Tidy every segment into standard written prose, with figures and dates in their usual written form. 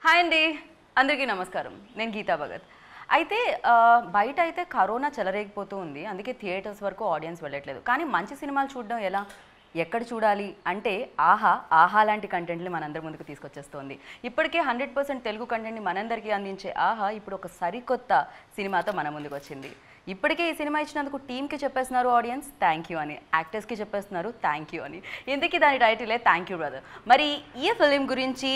Hi అండి, అందరికీ నమస్కారం. నేను గీతా భగత్. అయితే బయట అయితే కరోనా చెలరేగిపోతూ ఉంది, అందుకే థియేటర్స్ వరకు ఆడియన్స్ వెళ్ళట్లేదు. కానీ మంచి సినిమాలు చూడడం ఎలా, ఎక్కడ చూడాలి అంటే ఆహా లాంటి కంటెంట్ని మనందరి ముందుకు తీసుకొచ్చేస్తుంది. ఇప్పటికే 100% తెలుగు కంటెంట్ని మనందరికీ అందించే ఆహా ఇప్పుడు ఒక సరికొత్త సినిమాతో మన ముందుకు వచ్చింది. ఇప్పటికే ఈ సినిమా ఇచ్చినందుకు టీమ్కి చెప్పేస్తున్నారు ఆడియన్స్ థ్యాంక్ యూ అని, యాక్టర్స్కి చెప్పేస్తున్నారు థ్యాంక్ యూ అని. ఇందుకీ దాని టైటిలే థ్యాంక్ యూ బ్రదర్. మరి ఈ ఫిలిం గురించి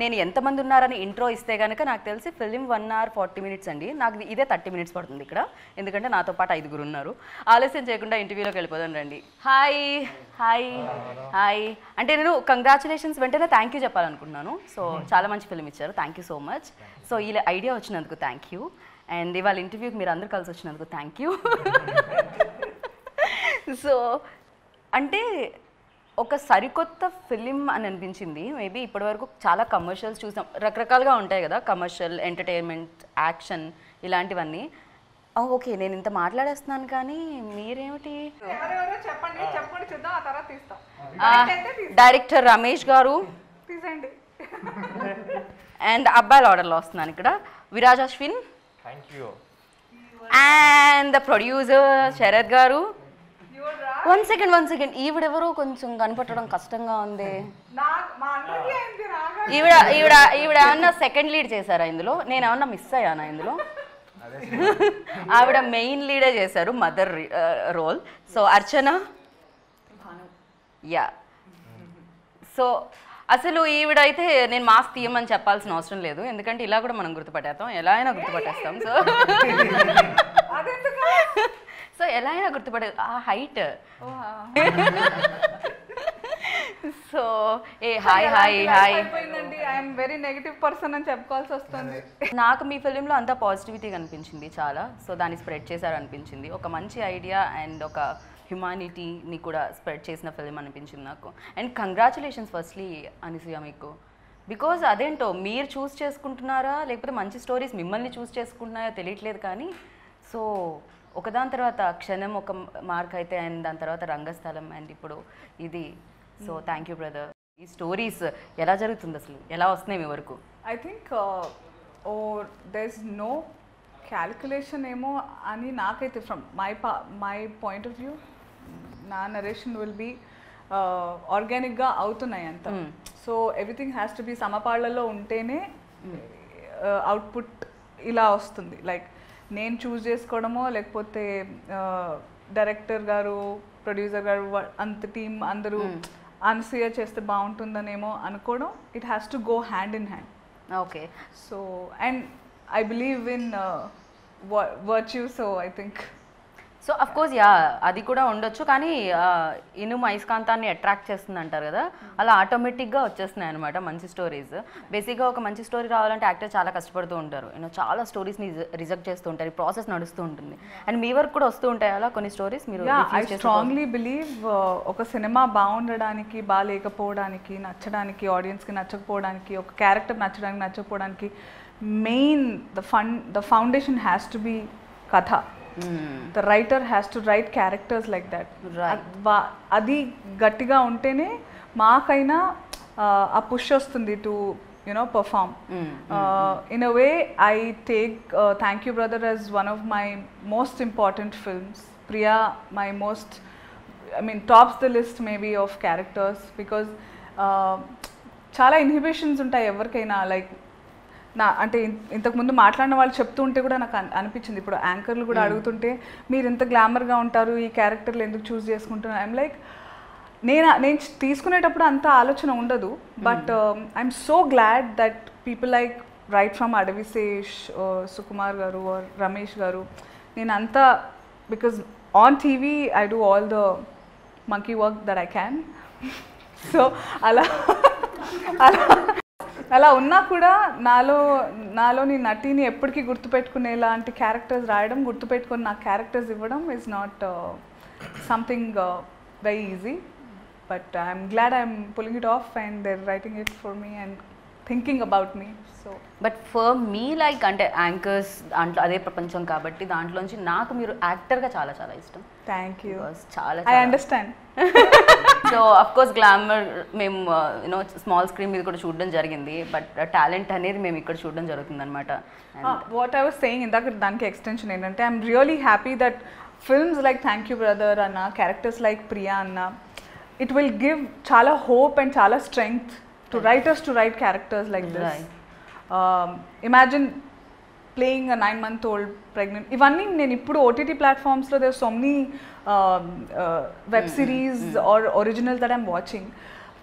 నేను ఎంతమంది ఉన్నారని ఇంట్రో ఇస్తే కనుక నాకు తెలిసి ఫిలిం 1 hour 40 minutes అండి. నాకు ఇదే 30 minutes పడుతుంది ఇక్కడ, ఎందుకంటే నాతో పాటు 5 ఉన్నారు. ఆలస్యం చేయకుండా ఇంటర్వ్యూలోకి వెళ్ళిపోదాం రండి. Hi hi hi. అంటే నేను కంగ్రాచులేషన్స్ వెంటనే థ్యాంక్ యూ చెప్పాలనుకుంటున్నాను. సో చాలా మంచి ఫిలిం ఇచ్చారు, thank you so much. So ఈ ఐడియా వచ్చినందుకు థ్యాంక్ యూ, అండ్ ఇవాళ ఇంటర్వ్యూకి మీరు అందరూ కలిసి వచ్చినందుకు థ్యాంక్ యూ. సో అంటే ఒక సరికొత్త ఫిలిం అని అనిపించింది. మేబీ ఇప్పటివరకు చాలా కమర్షియల్స్ చూసాం, రకరకాలుగా ఉంటాయి కదా, కమర్షియల్, ఎంటర్టైన్మెంట్, యాక్షన్ ఇలాంటివన్నీ. ఓకే, నేను ఇంత మాట్లాడేస్తున్నాను కానీ మీరేమిటి? డైరెక్టర్ రమేష్ గారు అండ్ అబ్బాయిల ఆర్డర్లో వస్తున్నాను ఇక్కడ. Viraj Ashwin and the producer Sharath garu. One second, ఈవిడెవరో కొంచెం కనపట్టడం కష్టంగా ఉంది. ఈవిడ ఏమన్నా సెకండ్ లీడ్ చేశారా ఇందులో? నేను ఏమన్నా మిస్ అయ్యానా ఇందులో? ఆవిడ మెయిన్ లీడే చేశారు, మదర్ రోల్. సో అర్చన, యా. సో అసలు ఈవిడైతే నేను మాస్క్ తీయమని చెప్పాల్సిన అవసరం లేదు, ఎందుకంటే ఇలా కూడా మనం గుర్తుపట్టేస్తాం, ఎలా అయినా గుర్తుపట్టేస్తాం. సో ఎలా అయినా గుర్తుపట్టే ఆ height. So A hi hi hi. I'm very negative person అని చెప్పుకోవాల్సి వస్తుంది. నాకు మీ ఫిలింలో అంతా పాజిటివిటీ కనిపించింది చాలా. సో దాన్ని స్ప్రెడ్ చేశారు అనిపించింది. ఒక మంచి ఐడియా అండ్ ఒక హ్యుమానిటీని కూడా స్ప్రెడ్ చేసిన ఫిలిం అనిపించింది నాకు. అండ్ కంగ్రాచులేషన్స్ ఫస్ట్లీ అనసూయ మీకు, బికాజ్ అదేంటో మీరు చూస్ చేసుకుంటున్నారా లేకపోతే మంచి స్టోరీస్ మిమ్మల్ని చూస్ చేసుకుంటున్నాయో తెలియట్లేదు, కానీ సో ఒకదాని తర్వాత క్షణం ఒక మార్క్ అయితే, అండ్ దాని తర్వాత రంగస్థలం, అండ్ ఇప్పుడు ఇది. So thank you brother. ఈ స్టోరీస్ ఎలా జరుగుతుంది అసలు, ఎలా వస్తున్నాయి మీ వరకు? I think there is no calculation ఏమో అని నాకైతే from my point of view నా నరేషన్ విల్ బీ ఆర్గానిక్గా అవుతున్నాయి అంత. So everything has to be సమపాళ్లలో ఉంటేనే అవుట్పుట్ ఇలా వస్తుంది. లైక్ నేను చూస్ చేసుకోవడమో లేకపోతే డైరెక్టర్ గారు, ప్రొడ్యూసర్ గారు, అంత టీం అందరూ అనసూయ చేస్తే బాగుంటుందనేమో అనుకోవడం. It has to go hand in hand. Okay. So and I believe in virtue, so I think. So of course yeah, అది కూడా ఉండొచ్చు, కానీ ఇనుము అయస్కాంతాన్ని అట్రాక్ట్ చేస్తుంది అంటారు కదా, అలా ఆటోమేటిక్గా వచ్చేస్తున్నాయి అనమాట మంచి స్టోరీస్. బేసిక్గా ఒక మంచి స్టోరీ రావాలంటే యాక్టర్ చాలా కష్టపడుతూ ఉంటారు, చాలా స్టోరీస్ని రిజెక్ట్ చేస్తూ ఉంటారు, ఈ ప్రాసెస్ నడుస్తూ ఉంటుంది. అండ్ మీ వరకు కూడా వస్తూ ఉంటాయి అలా కొన్ని స్టోరీస్? మీరు ఐ స్ట్రాంగ్లీ బిలీవ్ ఒక సినిమా బాగుండడానికి, బాగాలేకపోవడానికి, నచ్చడానికి, ఆడియన్స్కి నచ్చకపోవడానికి, ఒక క్యారెక్టర్ నచ్చడానికి, నచ్చకపోవడానికి main the foundation has to be katha. The writer has to write characters like that. అది గట్టిగా ఉంటేనే మాకైనా ఆ పుష్ వస్తుంది to perform. In a way I take Thank You Brother as one of my most important films. Priya my most, tops the list maybe of characters, because చాలా inhibitions ఉంటాయి ఎవరికైనా. Like అంటే ఇంతకుముందు మాట్లాడిన వాళ్ళు చెప్తూ ఉంటే కూడా నాకు అనిపించింది, ఇప్పుడు యాంకర్లు కూడా అడుగుతుంటే మీరు ఇంత గ్లామర్గా ఉంటారు, ఈ క్యారెక్టర్లు ఎందుకు చూస్ చేసుకుంటున్నారు? ఐఎమ్ లైక్, నేను తీసుకునేటప్పుడు అంత ఆలోచన ఉండదు, but I'm so glad that people like right from Adivi Sesh, Sukumar గారు, రమేష్ గారు, నేను అంతా, because on TV I do all the monkey work that I can. So అలా ఉన్నా కూడా నాలోని నటిని ఎప్పటికీ గుర్తుపెట్టుకునేలాంటి క్యారెక్టర్స్ రాయడం, గుర్తుపెట్టుకుని నా క్యారెక్టర్స్ ఇవ్వడం is not something very easy. But I'm glad I'm pulling it off and they are writing it for me and thinking about me. So but for me like, అంటే యాంకర్స్ దాంట్లో అదే ప్రపంచం కాబట్టి దాంట్లోంచి నాకు మీరు యాక్టర్గా చాలా చాలా ఇష్టం. Thank you. చాలా I understand. So of course glamour మేము యూనో స్మాల్ స్క్రీన్ మీద కూడా చూడడం జరిగింది, బట్ టాలెంట్ అనేది మేము ఇక్కడ చూడడం జరుగుతుంది అనమాట. వాట్ ఐ వాస్ సేయింగ్ ఇందాక దానికి ఎక్స్టెన్షన్ ఏంటంటే I'm really happy that films like thank you brother అన్న, క్యారెక్టర్స్ లైక్ ప్రియా అన్న, ఇట్ విల్ గివ్ చాలా హోప్ అండ్ చాలా strength to writers to write characters like this. Imagine playing a 9-month-old pregnant. ఇవన్నీ నేను ఇప్పుడు ఓటీటీ ప్లాట్ఫామ్స్లో there so many web series are original that I'm watching.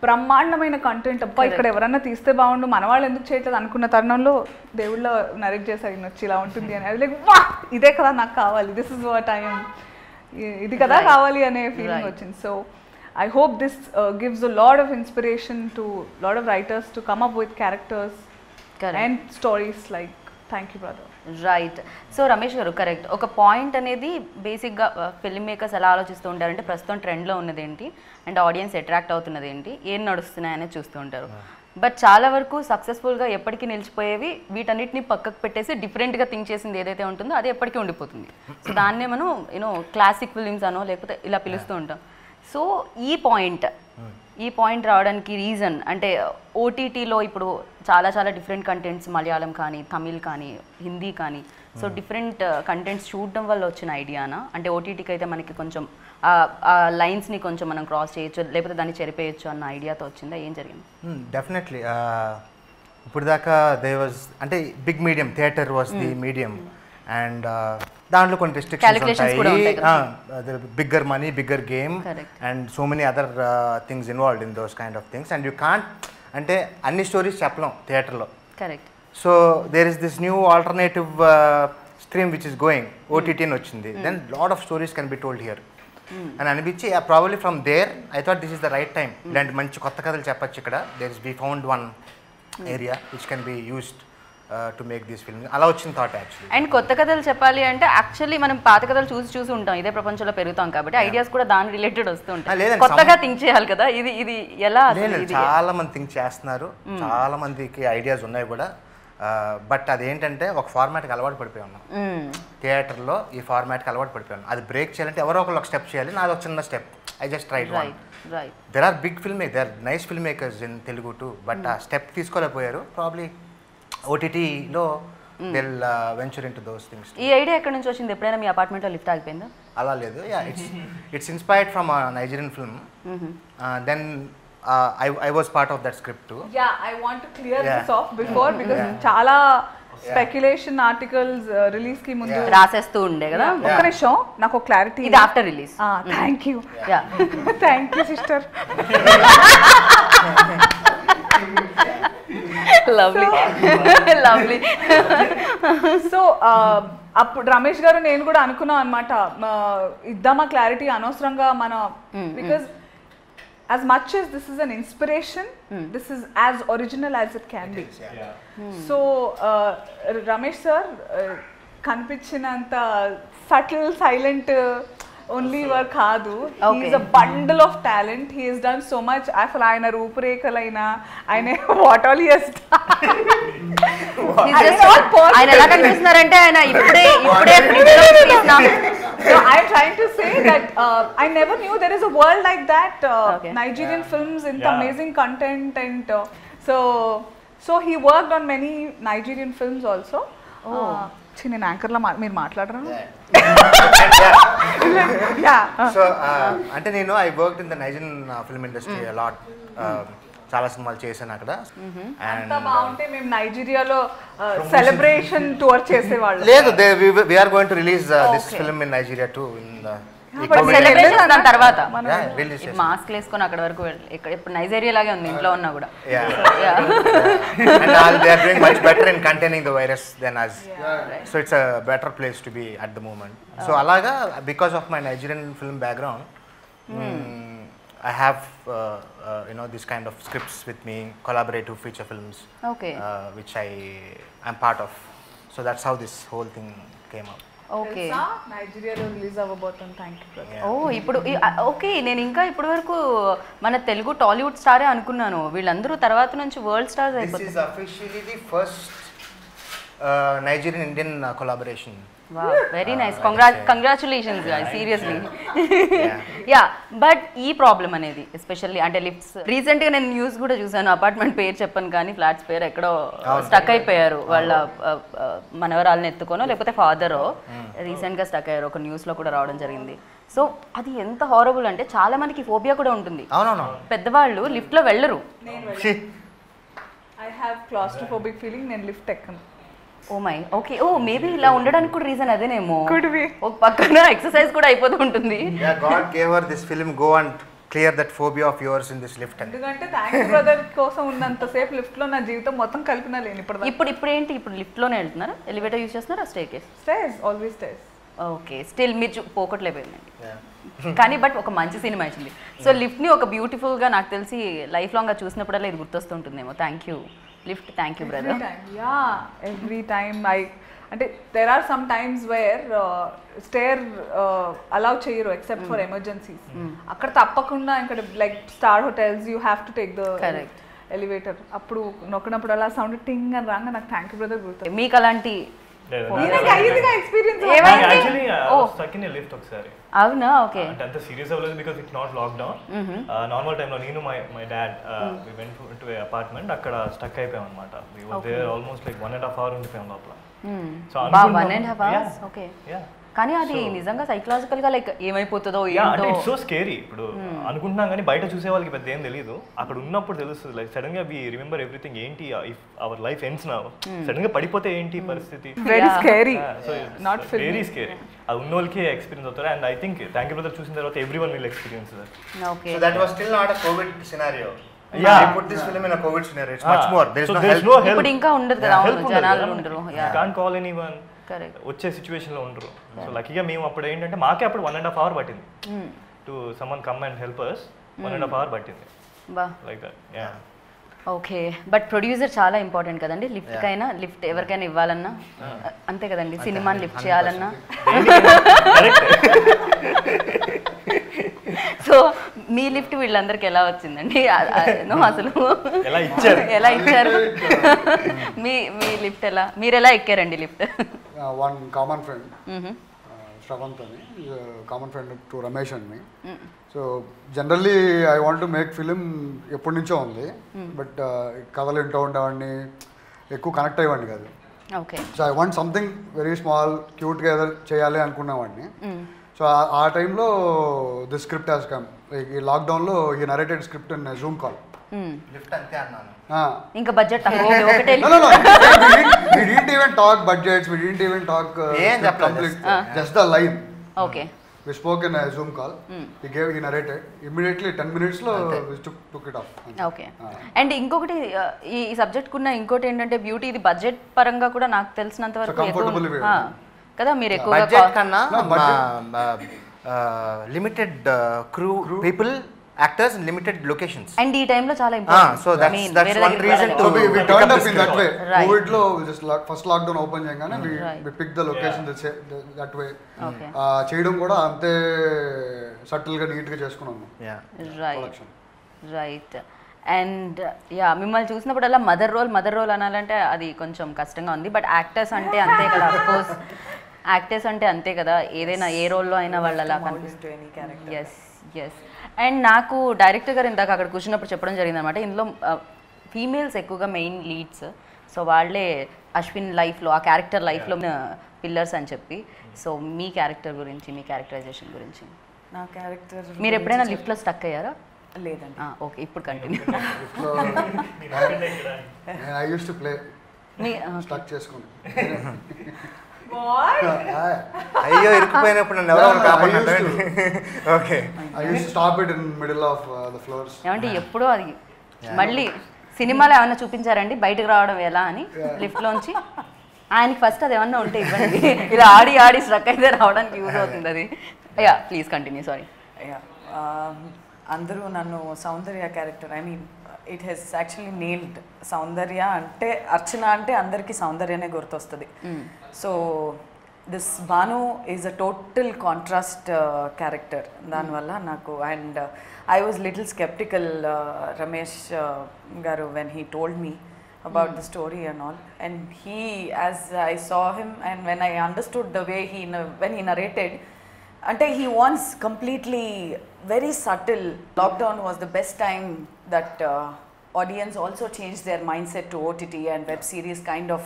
బ్రహ్మాండమైన content. అబ్బా ఇక్కడ ఎవరన్నా తీస్తే బాగుండు, మన వాళ్ళు ఎందుకు చేయట్లేదు అనుకున్న తరుణంలో దేవుళ్ళ నరేట్ చేశారు వచ్చి ఇలా ఉంటుంది అని. అది లైక్ వా ఇదే కదా నాకు కావాలి, దిస్ ఇస్ వాట్ ఐఎమ్, ఇది కదా కావాలి అనే ఫీలింగ్ వచ్చింది. So I hope this gives a lot of inspiration to a lot of writers to come up with characters and stories like Thank You Brother. Right. So Ramesh గారు correct. ఒక point అనేది బేసిక్గా film makers ఎలా ఆలోచిస్తూ ఉంటారంటే ప్రస్తుతం ట్రెండ్లో ఉన్నది ఏంటి అండ్ ఆడియన్స్ అట్రాక్ట్ అవుతున్నది ఏంటి, ఏం నడుస్తున్నాయి అనేది చూస్తూ ఉంటారు. బట్ చాలా వరకు సక్సెస్ఫుల్గా ఎప్పటికీ నిలిచిపోయేవి వీటన్నిటిని పక్కకు పెట్టేసి డిఫరెంట్గా థింక్ చేసింది ఏదైతే ఉంటుందో అది ఎప్పటికీ ఉండిపోతుంది. సో దాన్నే మనం క్లాసిక్ ఫిలిమ్స్ అనో లేకపోతే ఇలా పిలుస్తూ ఉంటాం. సో ఈ పాయింట్ రావడానికి రీజన్ అంటే ఓటీటీలో ఇప్పుడు చాలా చాలా డిఫరెంట్ కంటెంట్స్, మలయాళం కానీ తమిళ్ కానీ హిందీ కానీ, సో డిఫరెంట్ కంటెంట్స్ చూడడం వల్ల వచ్చిన ఐడియానా? అంటే ఓటీటీకి అయితే మనకి కొంచెం లైన్స్ని కొంచెం మనం క్రాస్ చేయొచ్చు లేకపోతే దాన్ని చెరిపేయచ్చు అన్న ఐడియాతో వచ్చిందా? ఏం జరిగింది? డెఫినెట్లీ ఇప్పుడు దాకా దే వాజ్ అంటే big medium theatre was the medium and దాంట్లో కొన్ని రెస్ట్రిక్షన్స్ ఉంటాయి, bigger money bigger game and so many other things involved in those kind of things and you can't అంటే అన్ని స్టోరీస్ చెప్పలేం థియేటర్లో. Correct. So there is this new alternative stream which is going, OTT అని వచ్చింది, then lot of stories can be told here అని అనిపించి probably from there I thought this is the right time, ఇలాంటి మంచి కొత్త కథలు చెప్పచ్చు ఇక్కడ. There is we found one area which can be used to make this film. అలా వచ్చిన థాట్ యాక్చువల్లీ. అండ్ కొత్త కథలు చెప్పాలి అంటే యాక్చువల్లీ మనం పాత కథలు చూసి ఉంటాం, ఇదే ప్రపంచంలో పెరుగుతాం కాబట్టి ఐడియాస్ కూడా దాని రిలేటెడ్ వస్తూ ఉంటాయి. కొత్తగా థింక్ చేయాలి కదా, ఇది ఎలా? చాలా మంది థింక్ చేస్తున్నారు, చాలా మందికి ఐడియాస్ ఉన్నాయి కూడా, బట్ అదేంటంటే ఒక ఫార్మాట్కి అలవాటు పడిపోయి ఉన్నాం థియేటర్లో. ఈ ఫార్మాట్కి అలవాటు పడిపోయాను. అది బ్రేక్ చేయాలంటే ఎవరో ఒకరు ఒక స్టెప్ చేయాలి, నాది ఒక చిన్న step. I just tried one. There are big film maker, there are nice film makers in Telugu too, but ఆ స్టెప్ తీసుకోలేకపోయారు. ప్రాబ్లీ ఓటీటీలో they'll venture into those things. ఈ ఐడియా ఎక్కడి నుంచి వచ్చింది? ఎప్పుడైనా మీ అపార్ట్మెంట్లో లిఫ్ట్ ఆగిపోయిందా? అలా లేదు. It's inspired from Nigerian film. Then I was part of that script too. Yeah, I want to clear this off before because చాలా స్పెక్యులేషన్ ఆర్టికల్స్ రిలీజ్ కి ముందు రాసేస్తూ ఉండే కదా. ఒక్క నిమిషం నాకు క్లారిటీ. ఇది after release. Thank you sister. Lovely lovely. So అప్పుడు రమేష్ గారు నేను కూడా అనుకున్నాం అనమాట, ఇద్దామా క్లారిటీ అనవసరంగా మన, because as much as this is an inspiration, this is as original as it can be. So Ramesh sir kanpichinanta subtle silent only work kaadu. He is a bundle of talent. He has done so much. Asalu ayana roopurekalaina ayana what all he has done. ఆయన ఎలా కనిపిస్తున్నారంటే ఆయన ఇప్పుడే fridge లో తీసిన. So I'm trying to say that I never knew there is a world like that. Nigerian films with amazing content and so he worked on many Nigerian films also. నేను యాంకర్లా మీరు మాట్లాడరా? So అంటే నేను I worked in the Nigerian film industry a lot. చాలా సినిమాలు చేశాను అక్కడ. అంత బాగుంటే మేము నైజీరియాలో సెలబ్రేషన్ టూర్ చేసేవాళ్ళం. లేదు, we are going to release this film in Nigeria to in celebration దాని తర్వాత మాస్క్ వేసుకొని అక్కడ వరకు ఇప్పుడు నైజీరియా లాగే ఉంది ఇంట్లో ఉన్నా కూడా. They are doing much better in containing the virus than us. So it's a better place to be at the moment. So alaga, because of my Nigerian film background, I have this kind of scripts with me, collaborative feature films, which I am part of. So that's how this whole thing came up. Okay. నైజీరియాలో release అవ్వబోతుంది. Thank you. ఇప్పుడు okay, నేను ఇంకా ఇప్పటి వరకు మన తెలుగు టాలీవుడ్ స్టారే అనుకున్నాను. వీళ్ళందరూ తర్వాత నుంచి వరల్డ్ స్టార్స్ అయిపోతారు. This is officially the first Nigerian Indian collaboration. Very nice, congratulations seriously. Yeah, but ఈ ప్రాబ్లం అనేది ఎస్పెషల్లీ అంటే లిఫ్ట్స్, రీసెంట్గా నేను న్యూస్ కూడా చూసాను, అపార్ట్మెంట్ పేరు చెప్పను కానీ ఫ్లాట్స్ పేరు ఎక్కడో స్టక్ అయిపోయారు, వాళ్ళ మనవరాలను ఎత్తుకోనో లేకపోతే ఫాదరో రీసెంట్గా స్టక్ అయ్యారు, ఒక న్యూస్లో కూడా రావడం జరిగింది. సో అది ఎంత హారబుల్ అంటే చాలా మందికి ఫోబియా కూడా ఉంటుంది, పెద్దవాళ్ళు లిఫ్ట్లో వెళ్ళరు. ఐ హ్యావ్ క్లాస్ట్రోఫోబిక్ ఫీలింగ్, నేను లిఫ్ట్ ఎక్కను. Oh my, okay, oh maybe ఇలా ఉండడానికి కూడా రీజన్ అదేనేమో, Could be. ఒక పక్కన ఎక్సర్సైజ్ కూడా అయిపోతూ ఉంటుంది. God gave her this film, go and clear that phobia of yours in this lift. ఎందుకంటే థ్యాంక్ యూ బ్రదర్ కోసం ఉన్నంతసేపు లిఫ్ట్లో నా జీవితం మొత్తం కలిపినా లేని ఇప్పుడు ఏంటి, ఇప్పుడు లిఫ్ట్లోనే వెళ్తున్నారా, ఎలివేటర్ యూజ్ చేస్తున్నారా, stay case? Stays, always stays. Okay, still మీరు పోకట్లేపోయిందండి కానీ బట్ ఒక మంచి సినిమా ఇచ్చింది. సో లిఫ్ట్ని ఒక బ్యూటిఫుల్గా నాకు తెలిసి లైఫ్ లాంగ్గా చూసినప్పుడల్లా ఇది గుర్తొస్తుంటుందేమో. Thank you lift, thank you brother. Yeah, every time అంటే there are some times where stair allow చేయరు ఎక్సెప్ట్ ఫర్ ఎమర్జెన్సీస్. అక్కడ తప్పకుండా ఇక్కడ like star hotels you have to take the elevator. అప్పుడు నొక్కినప్పుడు అలా సౌండ్ టింగ్ అని రాగా నాకు థ్యాంక్ యూ బ్రదర్ గుర్తు. మీకు అలాంటి అవునా? ఓకే, అంత సీరియస్ అవ్వలేదు because it's not lockdown. Normal టైంలో నేను my dad we went to a apartment, అక్కడ స్టక్ అయిపోయాం అనమాట. We were there almost like 1.5 hours ఉండిపోయాం లోపల. So 1.5 hours, okay. కానీ అది నిజంగా సైకలాజికల్ గా లైక్ ఏమైపోతుందో అంటే ఇట్స్ సో స్కేరీ. ఇప్పుడు అనుకుంటున్నాం కానీ బయట చూసే వాళ్ళకి పెద్ద ఏం తెలియదు, అక్కడ ఉన్నప్పుడు తెలుస్తుంది. లైక్ సడన్ గా వి రిమెంబర్ ఎవ్రీథింగ్, ఏంటి if our life ends now, sudden గా పడిపోతే ఏంటి పరిస్థితి. Very scary, not very scary. అది ఉన్న వాళ్ళకి ఎక్స్పీరియన్స్ అవుతారు. And I think thank you brother చూసిన తర్వాత everyone will experience that. Okay, so that was still not a covid scenario. Yeah, I put this film in a covid scenario. It's much more. There is no help. ఇప్పుడు ఇంకా ఉండదు కదా, జనాలు ఉండరు. Yeah, can't call anyone. Correct, వచ్చే సిచ్యువేషన్లో ఉండరు. So లక్కీగా మేము అప్పుడు ఏంటంటే మాకే అప్పుడు 1.5 hours పట్టింది to someone come and help us. 1.5 hours పట్టింది like that. Yeah, okay. But producer చాలా ఇంపార్టెంట్ కదండి, లిఫ్ట్ కైనా లిఫ్ట్ ఎవరికైనా ఇవ్వాలన్నా అంతే కదండి, సినిమాని లిఫ్ట్ చేయాలన్నా. సో మీ లిఫ్ట్ వీళ్ళందరికీ ఎలా వచ్చిందండి అసలు, ఎలా ఇచ్చారు మీ లిఫ్ట్ ఎలా, మీరు ఎలా ఎక్కారండి lift? One common friend Shravanth అని, common friend to Ramesh and me. So generally I want to make film ఎప్పటి నుంచో ఉంది, బట్ కథలు వింటూ ఉండేవాడిని, ఎక్కువ కనెక్ట్ అయ్యేవాడిని కాదు. Okay, so I want something very small క్యూట్గా ఏదో చేయాలి అనుకునేవాడిని. సో ఆ టైంలో ది స్క్రిప్ట్ హ్యాస్ కమ్. ఈ లాక్డౌన్లో ఈ narrated script in Zoom call. Lift అంతే అన్నాను. ఇంకా బడ్జెట్ ఒకటే. We didn't even talk budgets, we didn't even talk complete, just the line. Okay. We spoke in a Zoom call. He narrated. Immediately 10 minutes లో we took it off. Okay. And ఇంకొకటి ఈ subject కున్న ఇంకోటి ఏంటంటే beauty, ఇది budget పరంగా కూడా నాకు తెలిసినంత వరకు కదా, మీరు ఎక్కువ బడ్జెట్ కన్నా limited crew people, actors, limited locations. And ఈ టైం లో చాలా important. So that's one reason to we turned up in that way. COVID లో just first lockdown ఓపెన్ చేయగానే we picked the location that way. చేయడం కూడా అంతే subtle గా neat గా చేసుకున్నాము. రైట్. అండ్ యా, మిమ్మల్ని చూసినప్పుడల్లా మదర్ రోల్ అనాలంటే అది కొంచెం కష్టంగా ఉంది. బట్ యాక్టర్స్ అంటే అంతే కదా, అఫ్కోర్స్ యాక్టర్స్ అంటే అంతే కదా, ఏదైనా ఏ రోల్లో అయినా వాళ్ళు అలా కనిపిస్తుంది. ఎస్. అండ్ నాకు డైరెక్టర్ గారు ఇందాక అక్కడ కూర్చున్నప్పుడు చెప్పడం జరిగింది అనమాట, ఇందులో ఫీమేల్స్ ఎక్కువగా మెయిన్ లీడ్స్. సో వాళ్ళే అశ్విన్ లైఫ్లో, ఆ క్యారెక్టర్ లైఫ్లో పిల్లర్స్ అని చెప్పి. సో మీ క్యారెక్టర్ గురించి, మీ క్యారెక్టరైజేషన్ గురించి. నా క్యారెక్టర్ మీరు ఎప్పుడైనా లిఫ్ట్లో స్టక్ అయ్యారా? లేదండి. ఓకే, ఇప్పుడు continue. I used to play stuck చేసుకుని. అయ్యో, ఇరుక్కుపోయినప్పుడు నన్ను ఎవరో కాపాడారు. Okay, I used to stop it in middle of the floors. ఏమంటే ఎప్పుడో అది మళ్ళీ సినిమాలో ఏమన్నా చూపించారండి బయటకు రావడం ఎలా అని లిఫ్ట్లోంచి? ఆయనకి ఫస్ట్ అది ఏమన్నా ఉంటే ఇవ్వండి, ఇలా ఆడి స్ట్రక్ అయితే రావడానికి యూజ్ అవుతుంది అది. Yeah, please continue. సారీ. అందరూ నన్ను Soundarya character, I mean it has actually nailed. Soundarya అంటే, అర్చన అంటే అందరికీ సౌందర్యనే గుర్తొస్తుంది. So this Bhanu is a total contrast character. దానివల్ల నాకు, and I was little sceptical Ramesh garu when he told me about the story and all. And he, as I saw him and when I understood the way when he narrated, ante he wants completely very subtle. Lockdown was the best time that audience also changed their mindset to OTT and web series kind of.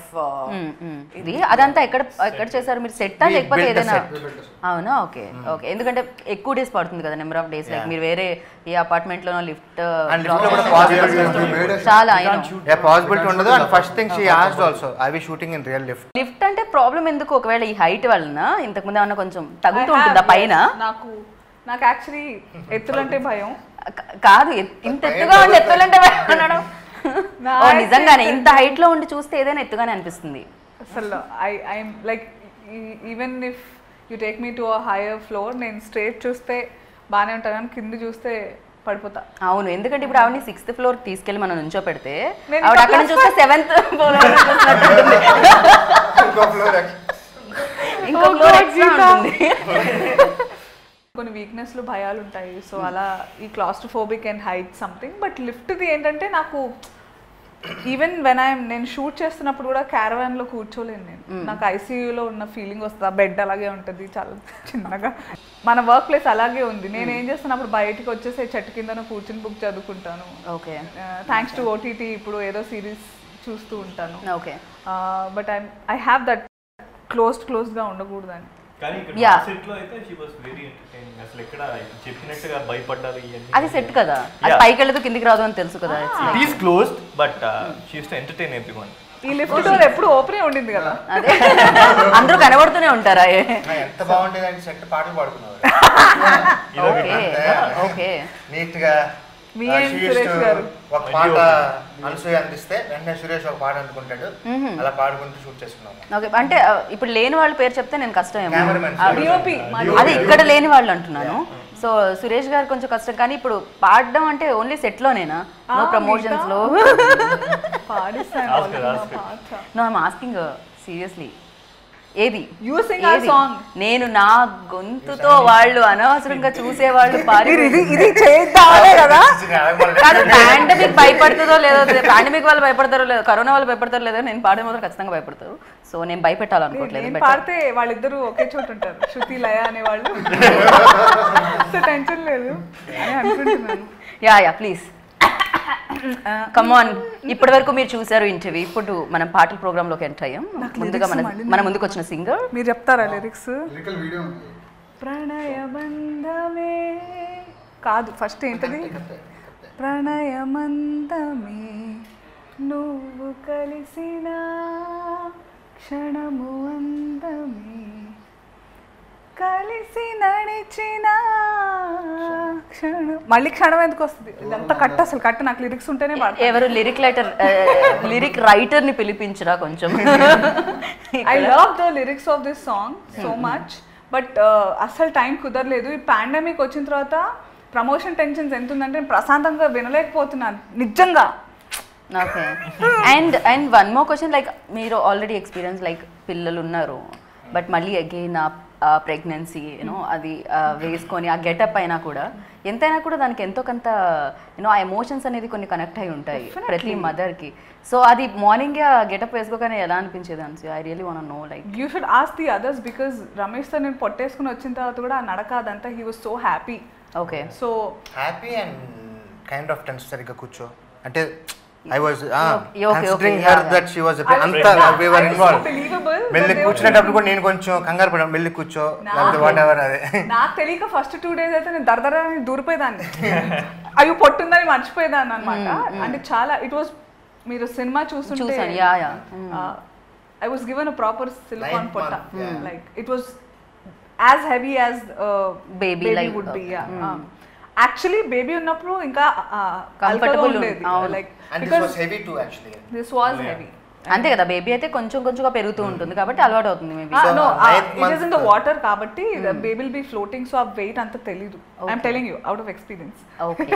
ఇది అదంతా ఎక్కడ చేశారు మీరు? సెట్టా లేకపోతే ఏదైనా? అవునా, okay okay. ఎందుకంటే ఎక్కువ డేస్ పడుతుంది కదా, నెంబర్ ఆఫ్ డేస్. లైక్ మీరు వేరే ఏ అపార్ట్మెంట్ లోనో లిఫ్ట్ చాలా పాసిబిలిటీ ఉండదు. And first thing she asked also, I we shooting in real lift. Lift అంటే ప్రాబ్లం ఎందుకు? ఒకవేళ ఈ హైట్ వలన ఇంతకుముందు ఏమన్నా కొంచెం తగ్గుతూ ఉంటుందా పైన? నాకు యాక్చువల్లీ ఎత్తులంటే భయం. కాదు, ఇంత ఎత్తుగా ఉండి ఎత్తులంటే భయం అనడం. ఓ నిజంగానే ఇంత హైట్ లో ఉండి చూస్తే ఏదైనా ఎత్తుగానే అనిపిస్తుంది అసలు. I'm like even if you take me to a hire floor, నేను స్ట్రేట్ చూస్తే బాగానే ఉంటాను కానీ కింద చూస్తే పడిపోతా. అవును, ఎందుకంటే ఇప్పుడు ఆవిడ 6th ఫ్లోర్ తీసుకెళ్లి మనం నుంచో పెడితే ఆవిడ అక్కడ నుంచి చూస్తే 7th ఫ్లోర్ ఇంకో ఫ్లోర్ ఎక్స్ట్రా ఉంటుంది. కొన్ని వీక్నెస్లు భయాలు ఉంటాయి. సో అలా ఈ claustrophobic and height something. But లిఫ్ట్ది ఏంటంటే నాకు ఈవెన్ నేను షూట్ చేస్తున్నప్పుడు కూడా క్యారవాన్లో కూర్చోలేను నేను. నాకు ఐసీయూలో ఉన్న ఫీలింగ్ వస్తుంది. ఆ బెడ్ అలాగే ఉంటుంది చాలా చిన్నగా. మన వర్క్ ప్లేస్ అలాగే ఉంది. నేను ఏం చేస్తున్నప్పుడు బయటికి వచ్చేసి చెట్టు కింద కూర్చుని బుక్ చదువుకుంటాను. ఓకే, థ్యాంక్స్ టు ఓటీటీ ఇప్పుడు ఏదో సిరీస్ చూస్తూ ఉంటాను. Okay, but I have that క్లోజ్డ్గా ఉండకూడదని. కానీ ఇక్కడ సెట్ లో అయితే షీ వాస్ వెరీ ఎంటర్టైనింగ్. అసలు ఎక్కడ చెప్పినట్టుగా భయపడ్డారు ఇవన్నీ. అది సెట్ కదా, అది పైకి వెళ్ళదు కిందికి రాదు అని తెలుసు కదా. It is closed but she use to entertain everyone. ఈ లిఫ్ట్ డోర్ ఎప్పుడు ఓపెనే ఉండింది కదా. అదే అందరూ కనబడుతూనే ఉంటారా? ఎంత బాగుండేదండి సెట్, పాటలు పాడుకున్నారు. ఓకే ఓకే, నీట్ గా ఒక పాట అనసూయ అందిస్తే వెంటనే సురేష్ ఒక పాట అందుకుంటాడు. అలా పాడుకుంటూ షూట్ చేసుకున్నాము. ఓకే, అంటే ఇప్పుడు లేని వాళ్ళ పేరు చెప్తే నేను కష్టం ఏమో. డిఓపి అది ఇక్కడ లేని వాళ్ళు అంటున్నాను. సో సురేష్ గారు కొంచెం కష్టం. కానీ ఇప్పుడు పాడడం అంటే ఓన్లీ సెట్ లోనేనా? నో ప్రమోషన్స్ లో? No, I'm asking seriously. ఏది నేను నా గొంతుతో వాళ్ళు అనవసరంగా చూసేవాళ్ళు పాండమిక్ భయపడుతుందో లేదో, పాండమిక్ వాళ్ళు భయపడతారో లేదో, కరోనా వాళ్ళు భయపడతారో లేదో, నేను పాడే మాత్రం ఖచ్చితంగా భయపడతారు. సో నేను భయపెట్టాలనుకోవట్లేదు. పాడితే వాళ్ళిద్దరూ ఒకే చోటు ఉంటారు, శృతి లయ అనేవాళ్ళు. టెన్షన్ లేదు అని అనుకుంటున్నాను. Yeah please come on. ఇప్పటి వరకు మీరు చూసారు ఇంటర్వ్యూ, ఇప్పుడు మనం పాటల ప్రోగ్రామ్ లోకి ఎంటర్ అయ్యాం. ముందుగా మన ముందుకు వచ్చిన సింగర్ మీరు చెప్తారా లిరిక్స్? వీడియో ప్రణయబంధమే కాదు, ఫస్ట్ ఏంటది? ప్రణయమందమే నువ్వు కలిసిన క్షణము అందమే కలిసి నడిచిన క్షణం. మళ్ళీ క్షణం ఎందుకు వస్తుంది? ఇదంతా కట్, అసలు కట్. నాకు లిరిక్స్ ఉంటేనే ఎవరు లిరిక్ రైటర్ ని పిలిపించరా కొంచెం? I love the lyrics of this song so much. But అసలు టైం కుదరలేదు. ఈ పాండమిక్ వచ్చిన తర్వాత ప్రమోషన్ టెన్షన్స్ ఎంత ఉందంటే ప్రశాంతంగా వినలేకపోతున్నాను నిజంగా. Okay, and one more question. Like మీరు ఆల్రెడీ ఎక్స్పీరియన్స్, లైక్ పిల్లలు ఉన్నారు, బట్ మళ్ళీ అగైన్ ప్రెగ్నెన్సీ యూనో అది వేసుకొని ఆ గెటప్ అయినా కూడా ఎంతైనా కూడా దానికి ఎంతో కొంత యూనో ఆ ఎమోషన్స్ అనేది కొన్ని కనెక్ట్ అయి ఉంటాయి ప్రతి మదర్కి. సో అది మార్నింగ్ ఆ గెటప్ వేసుకోగానే ఎలా అనిపించేది అని I really want no. Like you should ask the others because Ramesh sir నేను పొట్టేసుకుని వచ్చిన తర్వాత కూడా ఆ నడక అదంతా he was so happy. Okay, so happy and kind of tense సరిగ్గా కూర్చో అంటే I was considering her that she was anta we were involved. వెళ్ళి కూర్చునేటప్పుడు కూడా నేను కొంచెం కంగారు పడ్డాను. వెళ్ళి కూర్చో లేకపోతే వాట్ ఎవర్. అదే నాకు తెలియక ఫస్ట్ 2 days అయితే నేను దరదరని దూరిపోయేదాన్ని. అయ్యో పొట్టుందని మర్చిపోయేదాన్ని అనమాట. అంటే చాలా ఇట్ వాస్, మీరు సినిమా చూస్తుంటే I was given a proper silicone potta. Like it was as heavy as baby like would be. Actually baby ఉన్నప్పుడు ఇంకా కంఫర్టబుల్ ఉండేది. Like and this was heavy too actually. This was heavy. అంతే కదా, baby అయితే కొంచెం కొంచెంగా పెరుగుతూ ఉంటుంది కాబట్టి అలవాటు అవుతుంది maybe. No, it is in the water కాబట్టి the baby will be floating, so ఆ weight అంత తెలీదు. I am telling you out of experience. Okay.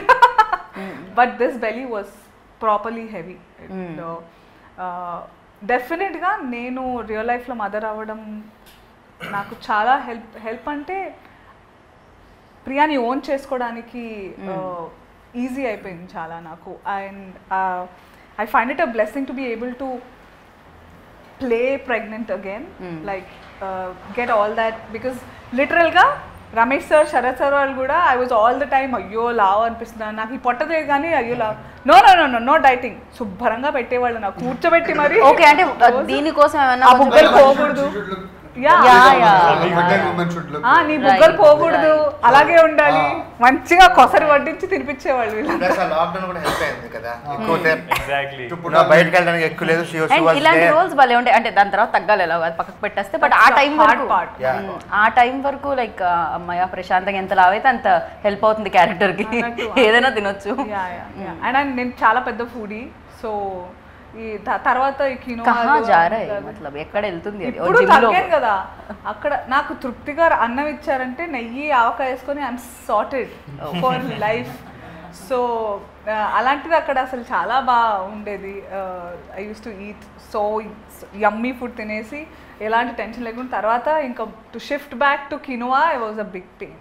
But this belly was properly heavy. Definite గా నేను రియల్ లైఫ్ లో mother అవ్వడం నాకు చాలా హెల్ప్ అంటే ప్రియాని ఓన్ చేసుకోవడానికి ఈజీ అయిపోయింది చాలా నాకు. And I find it a blessing to be able to play pregnant again, like get all that, because literal ga Ramesh sir Sharath sir వాళ్ళు కూడా I was all the time అయ్యో లావ్ అనిపిస్తున్నాను నాకు ఈ పొట్టదే కానీ అయ్యో లావ్ no no no no no dieting శుభ్రంగా పెట్టేవాళ్ళు నాకు కూర్చోబెట్టి మరి ఓకే అంటే దీనికోసం ఏమన్నా ఆ బుగ్గలు పోకూడదు నీ బుగ్గలు పోకూడదు అలాగే ఉండాలి మంచిగా కొసరి వడ్డించి తినిపించేవాళ్ళు లాక్డౌన్ కూడా హెల్ప్ అయింది కదా ఎక్కువ ఎగ్జాక్ట్లీ బయటకు వెళ్ళడానికి ఎక్కువ లేదు ఇలాంటి రోల్స్ భలే ఉంటాయి అంటే దాని తర్వాత తగ్గాలి ఎలా అది పక్కకు పెట్టేస్తే బట్ ఆ టైం వరకు ఆ టైం వరకు లైక్ అమ్మాయి ప్రశాంతంగా ఎంత లావైతే అంత హెల్ప్ అవుతుంది క్యారెక్టర్ కి ఏదైనా తినొచ్చు అండ్ నేను చాలా పెద్ద ఫుడీ సో ఈ తర్వాత ఈ ఎక్కడ వెళ్తుంది ఇప్పుడు తగ్గాను కదా అక్కడ నాకు తృప్తిగా అన్నం ఇచ్చారంటే నెయ్యి ఆవకాయ వేసుకొని I'm sorted for life so అలాంటిది అక్కడ అసలు చాలా బాగా ఉండేది I use to eat so yummy food తినేసి ఎలాంటి టెన్షన్ లేకుండా తర్వాత ఇంకా to shift back to quinoa I was a big pain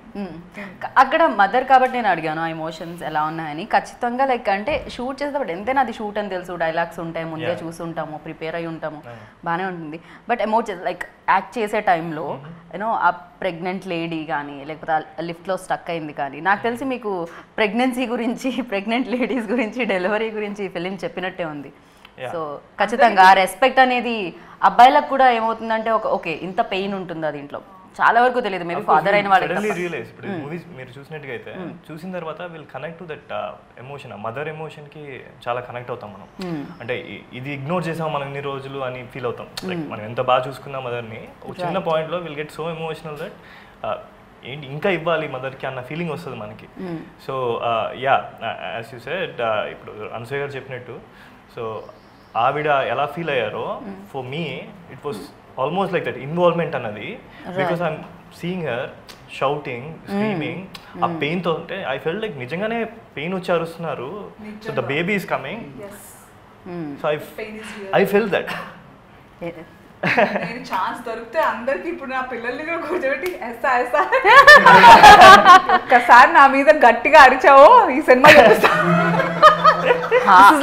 అక్కడ మదర్ కాబట్టి నేను అడిగాను ఆ ఎమోషన్స్ ఎలా ఉన్నాయని ఖచ్చితంగా లైక్ అంటే షూట్ చేసేటప్పుడు ఎంతైనా అది షూట్ అని తెలుసు డైలాగ్స్ ఉంటాయి ముందే చూసుంటాము ప్రిపేర్ అయి ఉంటాము బాగానే ఉంటుంది బట్ ఎమోషన్స్ లైక్ యాక్ట్ చేసే టైంలో యూనో ఆ ప్రెగ్నెంట్ లేడీ కానీ లేకపోతే లిఫ్ట్లో స్టక్ అయింది కానీ నాకు తెలిసి మీకు ప్రెగ్నెన్సీ గురించి ప్రెగ్నెంట్ లేడీస్ గురించి డెలివరీ గురించి ఫిలిం చెప్పినట్టే ఉంది సో ఖచ్చితంగా ఆ రెస్పెక్ట్ అనేది అబ్బాయిలకు కూడా ఏమవుతుందంటే ఓకే ఇంత పెయిన్ ఉంటుందా దీంట్లో చాలా వరకు తెలియదు మేబీ ఫాదర్ అయిన వాళ్ళకి రియలైజ్ ఇప్పుడు మూవీస్ మీరు చూసినట్టుగా అయితే చూసిన తర్వాత will connect to that emotion mother emotion కి చాలా కనెక్ట్ అవుతాం మనం అంటే ఇది ఇగ్నోర్ చేసాం మనం ఇన్ని రోజులు అని ఫీల్ అవుతాం లైక్ మనం ఎంత బాగా చూసుకున్నా మదర్ని ఒక చిన్న పాయింట్లో will get so emotional that ఏంటి ఇంకా ఇవ్వాలి మదర్కి అన్న ఫీలింగ్ వస్తుంది మనకి so yeah as you said ఇప్పుడు అనసూయ గారు చెప్పినట్టు సో ఆవిడ ఎలా ఫీల్ అయ్యారో for me it was almost like that involvement అన్నది because I'm seeing her shouting screaming ఆ పెయిన్ తో ఉంటే ఐ ఫెల్ట్ లైక్ నిజంగానే పెయిన్ వచ్చి అరుస్తున్నారు so the baby is coming so I felt that నేను ఛాన్స్ దొరికితే అందరికి ఇప్పుడు నా పిల్లల్ని కూడా కూర్చోబెట్టి ఎస్తా ఎస్తా ఒక్కసారి నా మీద గట్టిగా అరిచావో ఈ సినిమా చూపిస్తా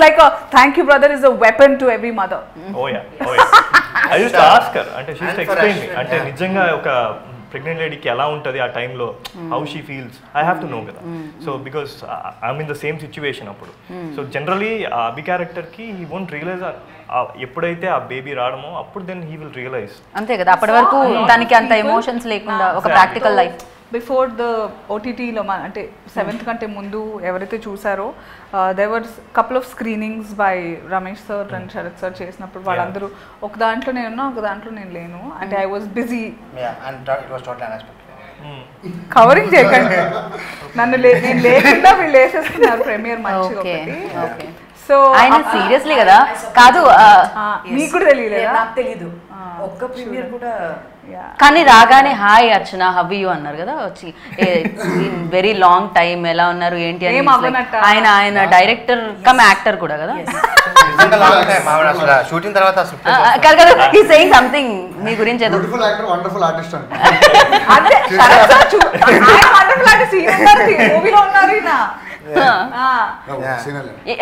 like thank you brother is a weapon to every mother I use to ask her అంటే she use to explain me అంటే నిజంగా ఒక ప్రెగ్నెంట్ లేడీకి ఎలా ఉంటుంది ఆ టైంలో how she feels I have to know కదా so because I'm in the same situation అప్పుడు సో జనరలీ ఆ అభి క్యారెక్టర్కి హీ వోంట్ రియలైజ్ ఎప్పుడైతే ఆ బేబీ రావడమో అప్పుడు దెన్ హీ విల్ రియలైజ్ అంతే కదా అప్పటి వరకు దానికి అంత ఎమోషన్స్ లేకుండా ఒక ప్రాక్టికల్ లైఫ్ బిఫోర్ ద ఓటీటీలో అంటే 7th కంటే ముందు ఎవరైతే చూసారో there were couple of screenings by Ramesh sir and Sharath sir చేసినప్పుడు వాళ్ళందరూ ఒక దాంట్లో నేను ఒక దాంట్లో నేను లేను అంటే ఐ వాజ్ బిజీ కవరింగ్ చేయకండి నన్ను నేను లేకుండా వీళ్ళు వేసేస్తున్నారు ప్రీమియర్ మంచిగా ఒకటి సో ఆయన సీరియస్లీ కదా కాదు నీకు కూడా తెలియలేదా నాకు తెలీదు ఒక్క ప్రీమియర్ కూడా కానీ రాగానే హాయ్ అర్చన హవ్ యూ అన్నారు కదా వచ్చి వెరీ లాంగ్ టైం ఎలా ఉన్నారు ఏంటి అని ఆయన డైరెక్టర్ కమ్ యాక్టర్ కూడా కదా షూటింగ్ తర్వాత సేయింగ్ సంథింగ్ మీ గురించి ఏదో వండర్ఫుల్ ఆర్టిస్ట్ అదే వండర్ఫుల్ ఆర్టిస్ట్ మూవీలో ఉన్నారు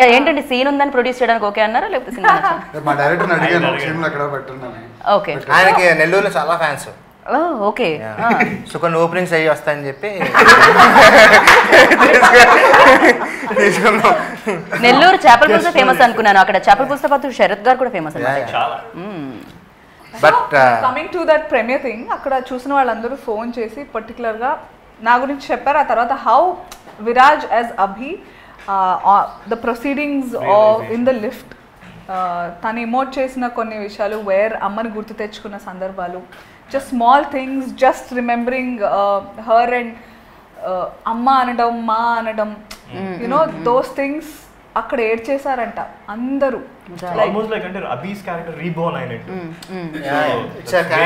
ఏంటంటే సీన్ ఉందని ప్రొడ్యూస్ చేయడానికి ఓకే అన్నారా లేకపోతే సినిమా మా డైరెక్టర్ అడిగాను సీన్లో ఎక్కడ పెట్టండి ఓకే ఆయనకి నెల్లూరులో చాలా ఫ్యాన్స్ ఓకే సో కొన్ని ఓపెనింగ్స్ అయ్యి వస్తాయని చెప్పి నెల్లూరు చేపల పులుసు ఫేమస్ అనుకున్నాను అక్కడ చేపల పులుసు పాటు శరత్ గారు కూడా ఫేమస్ అన్నమాట చాలా but coming to that premiere thing అక్కడ చూసిన వాళ్ళందరూ ఫోన్ చేసి పర్టికులర్గా నా గురించి చెప్పారు ఆ తర్వాత how Viraj as Abhi, the proceedings in the lift, తను ఎమోట్ చేసిన కొన్ని విషయాలు వేర్ అమ్మని గుర్తు తెచ్చుకున్న సందర్భాలు just small things just remembering her and అమ్మ అనడం మా అనడం యునో దోస్ థింగ్స్ అక్కడ ఏడ్ చేశారంట అందరూ ఆల్మోస్ట్ లైక్ అంటే అబీస్ క్యారెక్టర్ రీబోర్న్ అయినట్టు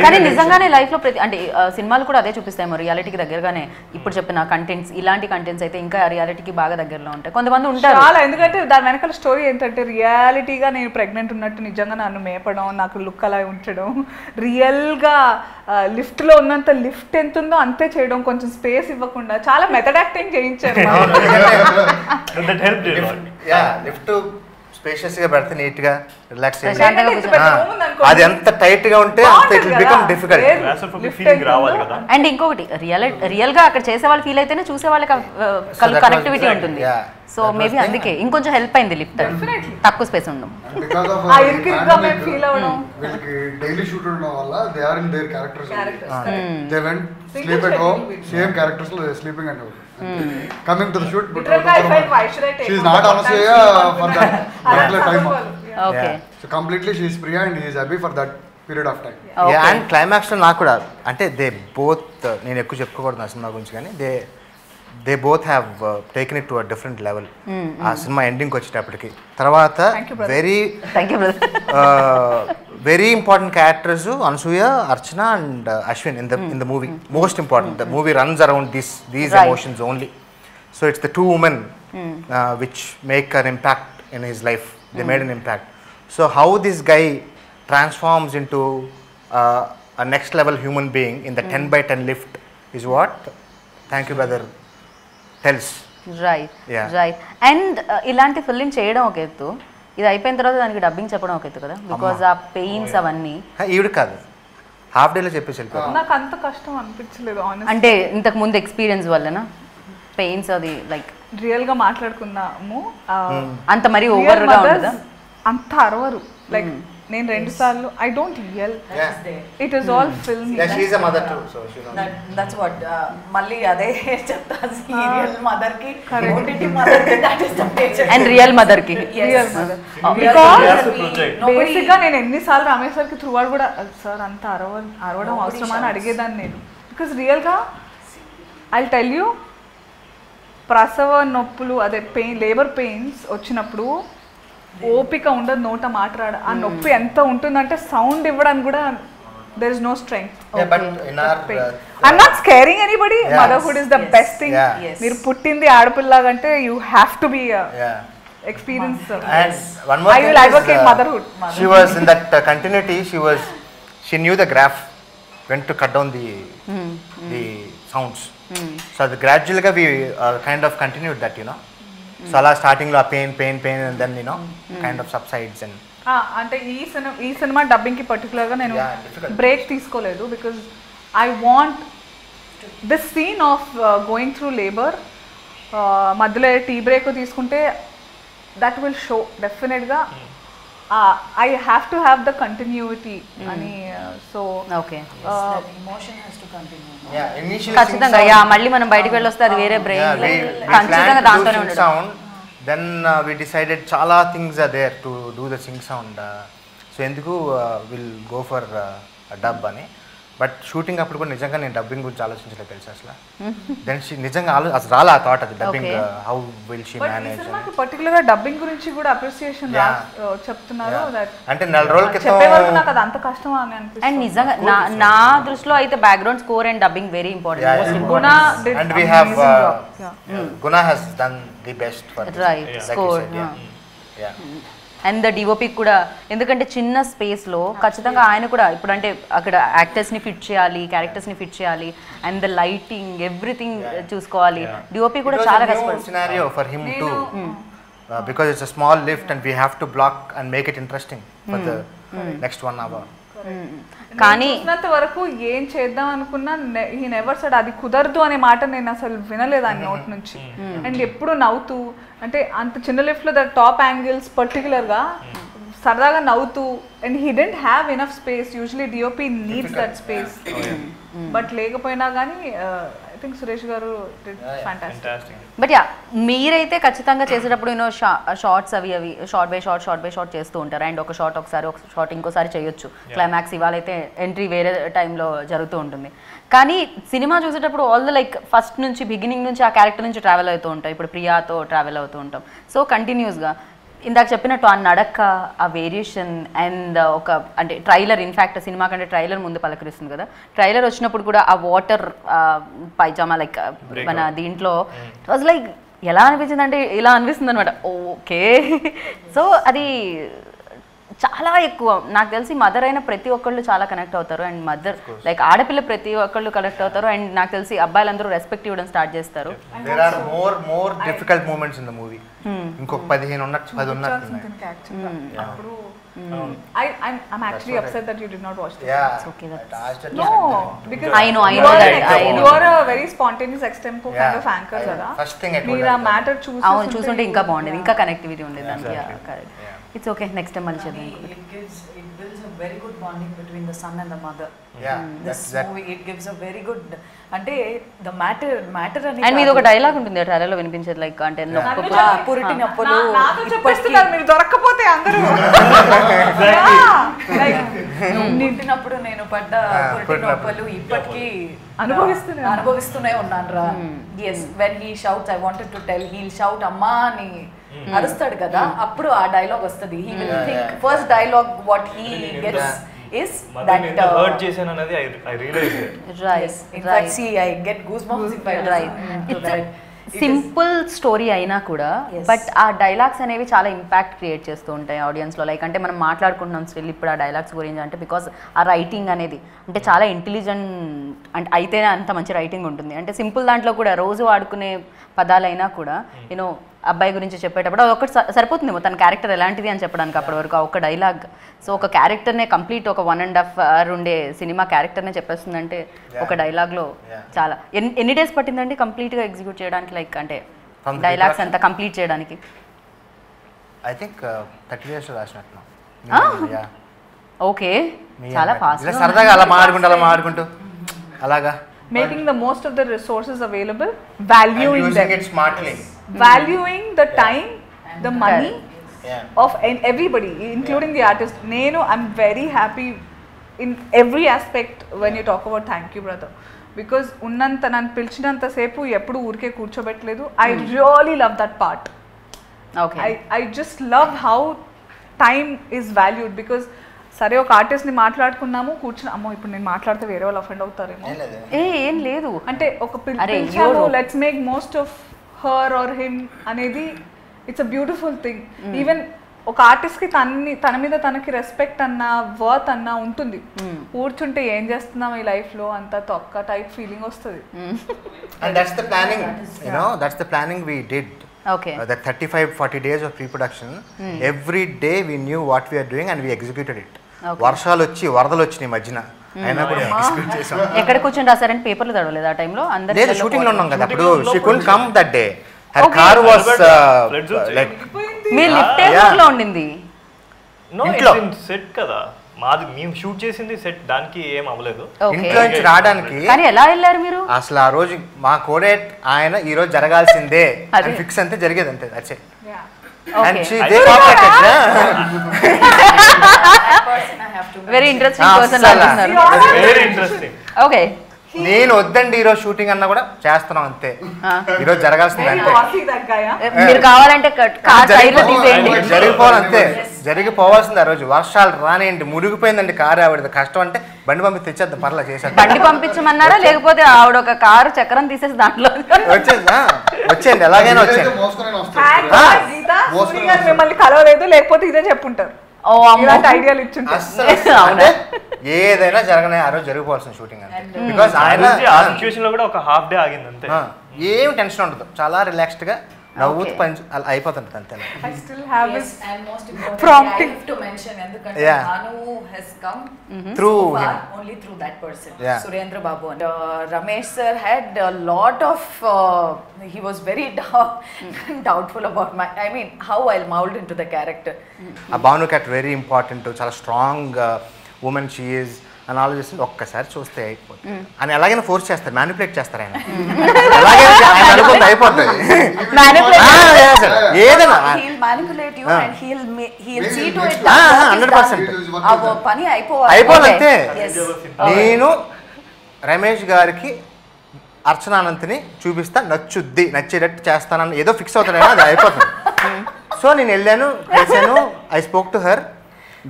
కానీ నిజంగానే లైఫ్ లో ప్రతి అంటే సినిమాలు కూడా అదే చూపిస్తాయి రియాలిటీకి దగ్గరగానే ఇప్పుడు చెప్పిన కంటెంట్స్ ఇలాంటి కంటెంట్స్ అయితే ఇంకా రియాలిటీకి బాగా దగ్గరలో ఉంటాయి కొంతమంది ఉంటారు చాలా ఎందుకంటే దాని వెనకాల స్టోరీ ఏంటంటే రియాలిటీగా నేను ప్రెగ్నెంట్ ఉన్నట్టు నిజంగా నన్ను మేపడం నాకు లుక్ అలా ఉంచడం రియల్గా లిఫ్ట్లో ఉన్నంత లిఫ్ట్ ఎంత ఉందో అంతే చేయడం కొంచెం స్పేస్ ఇవ్వకుండా చాలా మెథడ్ యాక్టింగ్ చేయించారు లిఫ్ట్ స్పేషియస్ గా పెడితే నీట్ గా రిలాక్స్ ప్రశాంతంగా అది ఎంత టైట్ గా ఉంటే అంత it will become difficult. Claustrophobic feeling రావాలి కదా. అండ్ ఇంకొకటి రియల్ గా అక్కడ చేసే వాళ్ళు ఫీల్ అయితేనే చూసే వాళ్ళకి కనెక్టివిటీ ఉంటుంది. సో మేబీ అందుకే ఇంకొంచెం హెల్ప్ అయింది లిఫ్ట్, తక్కువ స్పేస్ ఉండడం. వీళ్ళకి డైలీ షూట్ ఉండడం వల్ల they are in their characters. They went sleep at home, same characters లో sleeping and coming to the shoot. She is not Anasuya for that particular time. Okay. So completely she is Priya and he is happy for that period of time. And climax లో నాకు కూడా అంటే they both, నేను ఎక్కువ చెప్పుకోకూడదు ఆ cinema గురించి, కానీ they both have taken it to a different level. ఆ సినిమా ఎండింగ్కి వచ్చేటప్పటికి తర్వాత very important characters Anasuya, Archana and Ashwin in the movie. Most important, the movie runs around these emotions only. So it's the 2 women which make an impact in his life. They made an impact. So how this guy transforms into a next level human being in the 10x10 lift is what Thank You Brother tells. Right. And ఇలాంటి filling చేయడం ఒక ఎత్తు, ఇది అయిపోయిన తర్వాత దానికి dubbing చెప్పడం ఒక ఎత్తు కదా, బికాజ్ ఆ పెయిన్స్ అవన్నీ. ఈవిడ కాదు, హాఫ్ డేలో చెప్పేసి వెళ్ళిపోయారు. నాకు అంత కష్టం అనిపించలేదు అంటే ఇంతకు ముందు ఎక్స్పీరియన్స్ వల్లనా పెయిన్స్ అది లైక్ రియల్ గా మాట్లాడుకున్నాము. అంత మరి ఓవర్ గా ఉండదా? అంత అరవరు. లైక్ నేను 2 సార్లు I don't L, it is all film. She is a mother too, so she knows. That's what మళ్ళీ అదే చెప్తా, సీరియల్ మదర్ కి ఓటీటీ మదర్ కి that is the nature. And real mother కి రియల్ మదర్. బేసిక్ గా నేను ఎన్నిసార్లు Ramesh sir కి త్రూ అవుట్ కూడా సార్ అంత అరవడం అవసరమా అని అడిగేదాన్ని నేను. బికాస్ రియల్ గా ఐ టెల్ యూ, ప్రసవ నొప్పులు అదే లేబర్ పెయిన్స్ వచ్చినప్పుడు ఓపిక ఉండదు నోట మాట్లాడ. ఆ నొప్పి ఎంత ఉంటుందంటే సౌండ్ ఇవ్వడానికి కూడా there is no strength. Yeah, but in our I'm not scaring anybody. Motherhood is the best thing. మీరు పుట్టింది ఆడపిల్లగంటే you have to be experienced. And one more I will advocate motherhood. She was in that continuity. She knew the graph when to cut down the sounds. So gradually we kind of continued that, you know. So అలా starting లో pain and then you know kind of subsides. And అంటే ఈ cinema dubbing కి particular గా నేను break తీసుకోలేదు, because I want this scene of going through labour మధ్యలో tea break తీసుకుంటే దట్ విల్ షో డెఫినెట్ గా I have to have the continuity అని. సో ఖచ్చితంగా మళ్ళీ మనం బయటకు వెళ్ళొస్తే అది వేరే బ్రెయిన్ ఖచ్చితంగా దాంతోనే ఉండదు. Then we decided chala things are there to do the sing sound. So ఎందుకు we'll go for a dub అని. బట్ షూటింగ్ అప్పుడు కూడా నిజంగా నేను డబ్బింగ్ గురించి ఆలోచించలేదు తెలుసు అసలు. దెన్ నిజంగా అసలు రాలా థాట్ అది dubbing how will she manage. Particular గా డబ్బింగ్ గురించి కూడా అప్రిసియేషన్ చెప్తున్నారు. అంటే 4 రోజుల క్రితం చెప్పేవాళ్ళు నాకు అది అంత కష్టం అని అనిపిస్తుంది. అండ్ నిజంగా నా దృష్టిలో అయితే background score and dubbing very important. And we have Guna has done the best for this. Right, score. And the DOP కూడా, ఎందుకంటే చిన్న స్పేస్లో ఖచ్చితంగా ఆయన కూడా ఇప్పుడు అంటే అక్కడ యాక్టర్స్ని ఫిట్ చేయాలి, క్యారెక్టర్స్ని ఫిట్ చేయాలి, అండ్ ద లైటింగ్ ఎవ్రీథింగ్ చూసుకోవాలి. డిఓపి కూడా చాలా కష్టపడుతుంది. Scenario for him to because it's a small lift and we have to block and make it interesting for the next 1 hour. కానీ చూసినంత వరకు ఏం చేద్దాం అనుకున్నా ఈ నెవర్ సెడ్ అది కుదరదు అనే మాట నేను అసలు వినలేదు ఆయన నోట్ నుంచి. అండ్ ఎప్పుడు నవ్వుతూ, అంటే అంత చిన్న లిఫ్ట్ లో ద టాప్ యాంగిల్స్ పర్టికులర్ గా సరదాగా నవ్వుతూ, and he didn't have enough space. Usually DOP needs that space, but లేకపోయినా కానీ ఐ థింక్ సురేష్ గారు ఫ్యాంటాస్టిక్. బట్ యా మీరైతే ఖచ్చితంగా చేసేటప్పుడు యూనో షార్ట్స్ అవి షార్ట్ బై షార్ట్ చేస్తూ ఉంటారు. అండ్ ఒక షార్ట్ ఒకసారి, ఒక షార్ట్ ఇంకోసారి చేయొచ్చు. క్లైమాక్స్ ఇవాళైతే ఎంట్రీ వేరే టైంలో జరుగుతూ ఉంటుంది. కానీ సినిమా చూసేటప్పుడు ఆల్ ద లైక్ ఫస్ట్ నుంచి బిగినింగ్ నుంచి ఆ క్యారెక్టర్ నుంచి ట్రావెల్ అవుతూ ఉంటాం. ఇప్పుడు ప్రియాతో ట్రావెల్ అవుతూ ఉంటాం. సో కంటిన్యూస్గా ఇందాక చెప్పినట్టు ఆ నడక, ఆ వేరియేషన్ అండ్ ఒక అంటే ట్రైలర్, ఇన్ఫ్యాక్ట్ సినిమా కంటే ట్రైలర్ ముందు పలకరిస్తుంది కదా. ట్రైలర్ వచ్చినప్పుడు కూడా ఆ వాటర్ పైజామా లైక్ మన దీంట్లో వాజ్ లైక్ ఎలా అనిపించింది అంటే ఇలా అనిపిస్తుంది అనమాట. ఓకే, సో అది చాలా ఎక్కువ. నాకు తెలిసి మదర్ అయిన ప్రతి ఒక్కళ్ళు చాలా కనెక్ట్ అవుతారు. అండ్ మదర్ లైక్ ఆడపిల్ల ప్రతి ఒక్కళ్ళు కనెక్ట్ అవుతారు. అండ్ నాకు తెలిసి అబ్బాయిలందరూ రెస్పెక్ట్ ఇవ్వడం స్టార్ట్ చేస్తారు. There are more difficult moments in the movie. ఇంకొక 10 ఉన్నట్టు 10 ఉన్నట్టు Something actually. అప్పుడు I'm actually upset that you did not watch this. Yeah. okay, No, because I know you are that, an- I know. you are a very spontaneous extempo kind of anchor కదా. First thing I told మీరు ఆ her. Matter చూసి అవును చూస్తుంటే ఇంకా బాగుండేది, ఇంకా connectivity ఉండేది దానికి. Correct. It's okay, next time మళ్ళీ చేద్దాం. It builds a very good bonding between the son and the mother. Yeah, This that- movie, it gives a very good, అంటే the matter అని అండ్ మీది ఒక డైలాగ్ ఉంటుంది trailer లో వినిపించేది, like అంటే పురిటి నొప్పులు నాతో చెప్పేస్తున్నారు మీరు దొరక్కపోతే అందరూ. నింటినప్పుడు నేను పడ్డ పురిటి నొప్పులు ఇప్పటికీ అనుభవిస్తూనే ఉన్నాను రా. Yes, when he shouts I wanted to tell, he'll shout అమ్మా అని అరుస్తాడు కదా, అప్పుడు ఆ డైలాగ్ వస్తుంది. He will think first dialogue what he gets is that hurt చేశాను అనేది I realized it. Right in fact see I get goosebumps if I Right. listen to that. Simple story అయినా కూడా Yes. బట్ ఆ dialogues అనేవి చాలా impact create చేస్తూ ఉంటాయి ఆడియన్స్లో. Like అంటే మనం మాట్లాడుకుంటున్నాం స్టిల్ ఇప్పుడు ఆ డైలాగ్స్ గురించి అంటే బికాస్ ఆ రైటింగ్ అనేది అంటే చాలా ఇంటెలిజెంట్ అంటే అయితేనే అంత మంచి రైటింగ్ ఉంటుంది. అంటే సింపుల్ దాంట్లో కూడా రోజు వాడుకునే పదాలైనా కూడా యూనో అబ్బాయి గురించి చెప్పేటప్పుడు అది ఒకటి సరిపోతుందేమో తన క్యారెక్టర్ ఎలాంటిది అని చెప్పడానికి అప్పటి వరకు ఆ ఒక డైలాగ్. సో ఒక క్యారెక్టర్నే కంప్లీట్ ఒక 1.5 hour ఉండే సినిమా క్యారెక్టర్నే చెప్పేస్తుందంటే ఒక డైలాగ్లో చాలా. ఎన్ని డేస్ పట్టిందండి కంప్లీట్గా ఎగ్జిక్యూట్ చేయడానికి, లైక్ అంటే From the డైలాగ్స్ అంతా కంప్లీట్ చేయడానికి? I think 30 days రాసినట్టు. ఓకే, చాలా ఫాస్ట్. సరదాగా అలా మాడుకుంటూ అలాగా making the most of the resources available, valuing them, it smartly. valuing the time, the money Yeah. of everybody, including the artist. I'm very happy in every aspect when you talk about thank you brother, because ఉన్నంత నన్ను పిలిచినంత సేపు ఎప్పుడు ఊరికే కూర్చోబెట్టలేదు. I really love that part. Okay, I just love how time is valued, because సరే ఒక ఆర్టిస్ట్ని మాట్లాడుకున్నాము కూర్చుని అమ్మో ఇప్పుడు నేను మాట్లాడితే వేరే వాళ్ళు అఫెండ్ అవుతారేమో ఏం లేదు అంటే ఒక అరే, పిలిచాము you're- let's make most of her or him అనేది it's a beautiful thing. Even ఒక ఆర్టిస్ట్కి తన మీద తనకి రెస్పెక్ట్ అన్న వర్త్ అన్న ఉంటుంది. కూర్చుంటే ఏం చేస్తున్నాం ఈ లైఫ్లో అంత తొక్క టైప్ ఫీలింగ్ వస్తుంది. And that's the planning, that's the planning we did. Okay, The 35-40 days of pre-production, every day we knew what we are doing and we executed it. వర్షాలు వచ్చి వరదలు వచ్చినాయి మధ్యన, అయినా కూడా ఎగ్జిక్యూట్ చేసాం. ఎక్కడ కూర్చొని రాసారని పేపర్లు తడవలేదు ఆ టైంలో? అందరూ లేదు, షూటింగ్ లో ఉన్నాం కదా అప్పుడు. She could come that day, her car was like me lift లో ఉండింది. No, ఇంట్లో. it's in set కదా మాది, మేము షూట్ చేసింది సెట్, దానికి ఏం అవ్వలేదు. ఇంట్లో నుంచి రావడానికి కానీ ఎలా వెళ్ళారు మీరు? అసలు ఆ రోజు మా కోడేట్ ఆయన ఈ రోజు జరగాల్సిందే అదే. ఫిక్స్ అంతే జరిగేది అంతే. That's it. Okay. And they cooperated. That person I have to very interesting person అస్సలు. అనుకుంటున్నారు. Very interesting. ఓకే, నేను వద్దండి ఈరోజు షూటింగ్ అన్నా కూడా చేస్తున్నాం అంతే. ఈరోజు జరగాల్సిందే Very అంతే. bossy that guy, huh? మీరు కావాలంటే కార్ టైర్లు తీసేయండి. జరిగిపోవాలి అంతే. జరిగిపోవాల్సింది. ఆ రోజు వర్షాలు రానియండి, మురిగిపోయిందండి కారు. ఆవిడ కష్టం అంటే బండి పంపి తెచ్చేద్దాం, పర్లా చేసేద్దాం. బండి పంపించమన్నారా లేకపోతే ఆవిడ ఒక కారు చక్రం తీసేసి దాంట్లో వచ్చేయండి ఎలాగైనా వచ్చేయండి. Thank God, గీత, సూరి గారు మిమ్మల్ని కలవలేదు, లేకపోతే ఇదే చెప్పుంటారు. ఓ అమ్మో, ఇలాంటి ఐడియాలు ఇచ్చుంటారు. అస్సలు అవునా? అంటే ఏదైనా జరగనే ఆ రోజు జరిగిపోవాల్సిన షూటింగ్ అంతే. బికాస్ ఆయన ఆ సిచ్యువేషన్ లో కూడా ఒక హాఫ్ డే ఆగింది అంతే. ఏం టెన్షన్ ఉండదు, చాలా రిలాక్స్డ్ గా నవ్వుతూ పని అలా అయిపోతుంటది అంతే. I still have Yes, this and most importantly, prompting. I have to mention, ఎందుకంటే Yeah. Bhanu has come Through so far him. only through that person, Yeah. Surendra Babu. And Ramesh sir had a lot of, he was very doubtful about how I'll mold into the character. ఆ Bhanu cat very important, చాలా strong women she is అని ఆలోచిస్తుంది. ఒక్కసారి చూస్తే అయిపోతుంది అని ఎలాగైనా force చేస్తారు, మ్యానిపులేట్ చేస్తారు ఆయన. ఎలాగైనా ఆయన అనుకుంటే అయిపోతుంది. ఏదైనా He'll manipulate you and he'll see to it 100%. our పని అయిపోవాలి. అయిపోవాలంతే. Yes. నేను రమేష్ గారికి అర్చనానంతిని చూపిస్తా, నచ్చేటట్టు చేస్తానని ఏదో ఫిక్స్ అవుతాడైనా అది అయిపోతుంది. సో నేను వెళ్ళాను, కలిసాను, I spoke to her,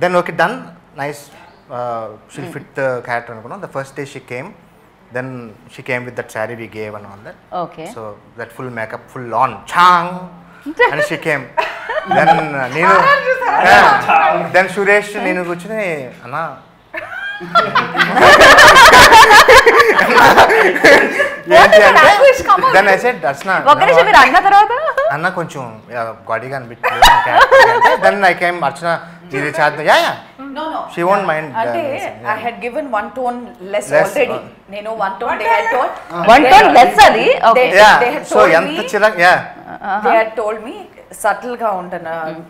then okay done, nice, she'll fit the character అనుకున్నాం. The first day she came, then she came with that sari we gave and all that. Okay, so that full makeup full on change and she came. Then నేను then Suresh నేను కూర్చుని అన్నా ఏంటి అంటే దాన్ని అయితే అర్చన ఒక నిమిషం మీరు అన్న తర్వాత అన్న కొంచెం గాడిగా అనిపించింది దాన్ని ఐ కేమ్ అర్చన ఇది చేద్దాం yeah No, no. She won't mind, అంటే I had given one tone less already. నేను one tone they had told. One tone less అది okay They- yeah they had so told ఎంత me- చిరాకు yeah They had told me subtle గా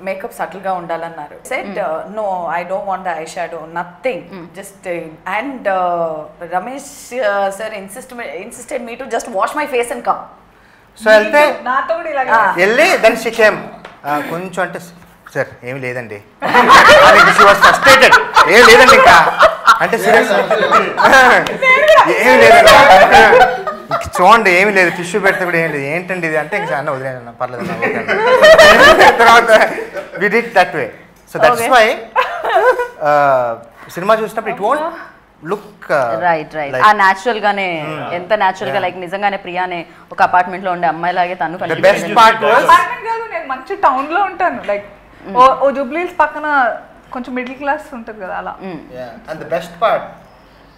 makeup subtle గా ఉండాలన్నారు. Said no, I don't want the eyeshadow, nothing. Just and Ramesh sir insisted me to just wash my face and come. So వెళ్తే నాతో కూడా ఇలాగే వెళ్ళి దాన్ని షికేమ్ కొంచెం అంటే సార్ ఏమి లేదండి ఫ్రస్ట్రేటెడ్ ఏం లేదండి ఇంకా అంటే సీరియస్ ఏమి లేదండి ఇంక చూడండి ఏమి లేదు టిష్యూ పెడితే కూడా ఏం లేదు ఏంటండి ఇది అంటే ఇంకా అన్న వదిలేదన్న పర్లేదు అన్న, ఓకే అన్న. తర్వాత we did that way so that's why cinema చూసినప్పుడు ఇట్ వోంట్ లుక్ రైట్ ఆ న్యాచురల్ గానే ఎంత న్యాచురల్ గా లైక్ నిజంగానే ప్రియానే ఒక అపార్ట్మెంట్ లో ఉండే అమ్మాయి లాగే తను the best part was apartment కాదు, నేను మంచి టౌన్ లో ఉంటాను. లైక్ ఓ జూబ్లీస్ పక్కన కొంచెం మిడిల్ క్లాస్ ఉంటుంది కదా అలా. And the best part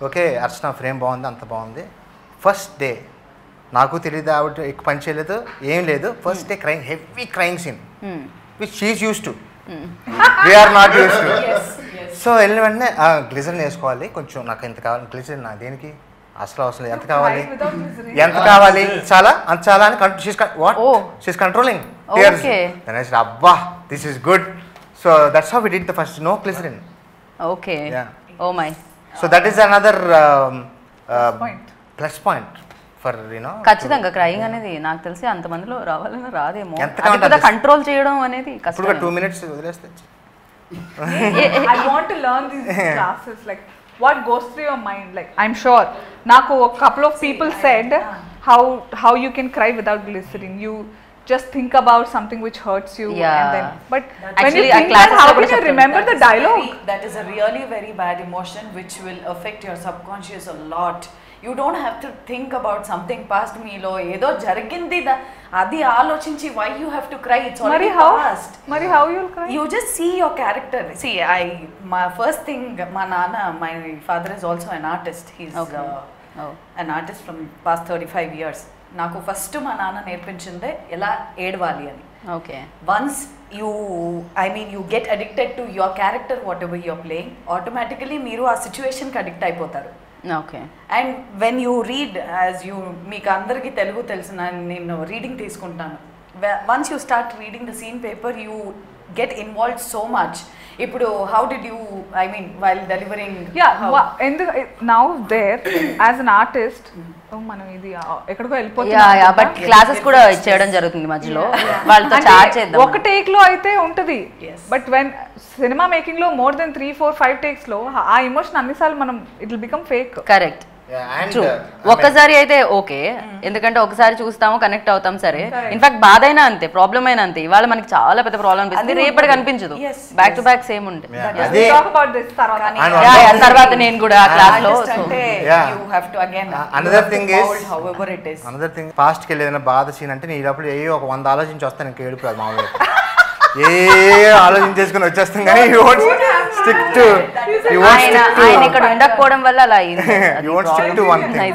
okay Archana frame బాగుంది అంత బాగుంది ఫస్ట్ డే నాకు తెలియదు ఆవిడ ఎక్కువ పని చేయలేదు ఏం లేదు first day crime heavy crime scene which she is use to we are not use to so వెళ్ళిన వెంటనే గ్లిజరిన్ వేసుకోవాలి కొంచెం నాకు ఎంత కావాలి గ్లిజరిన్ నా దేనికి అసలు అవసరం లేదు ఎంత కావాలి ఎంత కావాలి చాలా అంత చాలా అని వాట్ షీస్ కంట్రోలింగ్ అబ్బా this is good so that's how we did the first no glycerin okay oh my so that is another point. Plus point for you know ఖచ్చితంగా క్రయింగ్ అనేది నాకు తెలిసి అంతమందిలో రావాలని రాదేమో ఎంత కావాలంటే అది కంట్రోల్ చేయడం అనేది ఇప్పుడు కష్టం 2 minutes వదిలేస్తే I want to learn these classes, like what goes through your mind. Like I'm sure naku a couple of people said how you can cry without glycerin. You just think about something which hurts you and then but when Actually, you ఆ think that, classes how లో can కూడా you చెప్తారు. remember the dialogue? That is a really very bad emotion which will affect your subconscious a lot. You don't have to think about something past మీలో ఏదో జరిగింది అది ఆలోచించి why you have to cry, it's already past. Mari how you'll cry? You just see your character. See, my first thing, my father is also an artist. He's an artist from past 35 years. నాకు first మా నాన్న నేర్పించిందే ఎలా ఏడవాలి అని. Okay Once you get addicted to your character, whatever you're playing, automatically మీరు ఆ సిచ్యువేషన్కి addict అయిపోతారు. Okay and when you read మీకు అందరికీ తెలుగు తెలిసిన నేను రీడింగ్ తీసుకుంటాను. Once you start reading the scene paper you get involve so much. ఇప్పుడు how did you while delivering now there as an artist మనం ఇది ఎక్కడికో బట్ క్లాసెస్ కూడా చేయడం జరుగుతుంది మధ్యలో వాళ్ళతో చాట్ చేద్దాం ఒక టేక్ లో అయితే ఉంటది. బట్ వెన్ సినిమా మేకింగ్ లో మోర్ దెన్ 3, 4, 5 టేక్స్ లో ఆ ఎమోషన్ అన్నిసార్లు మనం it will become fake. Correct true ఒక్కసారి అయితే ఓకే ఎందుకంటే ఒకసారి చూస్తాము కనెక్ట్ అవుతాం సరే ఇన్ఫాక్ట్ బాధ అయినా అంతే ప్రాబ్లం అయినా అంతే ఇవాళ మనకి చాలా పెద్ద ప్రాబ్లం అనిపిస్తుంది రేపటి కనిపించదు బ్యాక్ టు బ్యాక్ సేమ్ ఉంటుంది తర్వాత నేను కూడా క్లాస్ లో అనదర్ థింగ్ ఫాస్ట్ కి ఏదైనా బాధ సీన్ అంటే నీ లోపల ఏ ఒక 100 ఆలోచించి వస్తాను ఇంకా ఏడుపు రాదు మామూలుగా ఏ ఆలోచించేసుకుని వచ్చేస్తాం కానీ ఆయన ఇక్కడ ఉండకపోవడం వల్ల అలా అయింది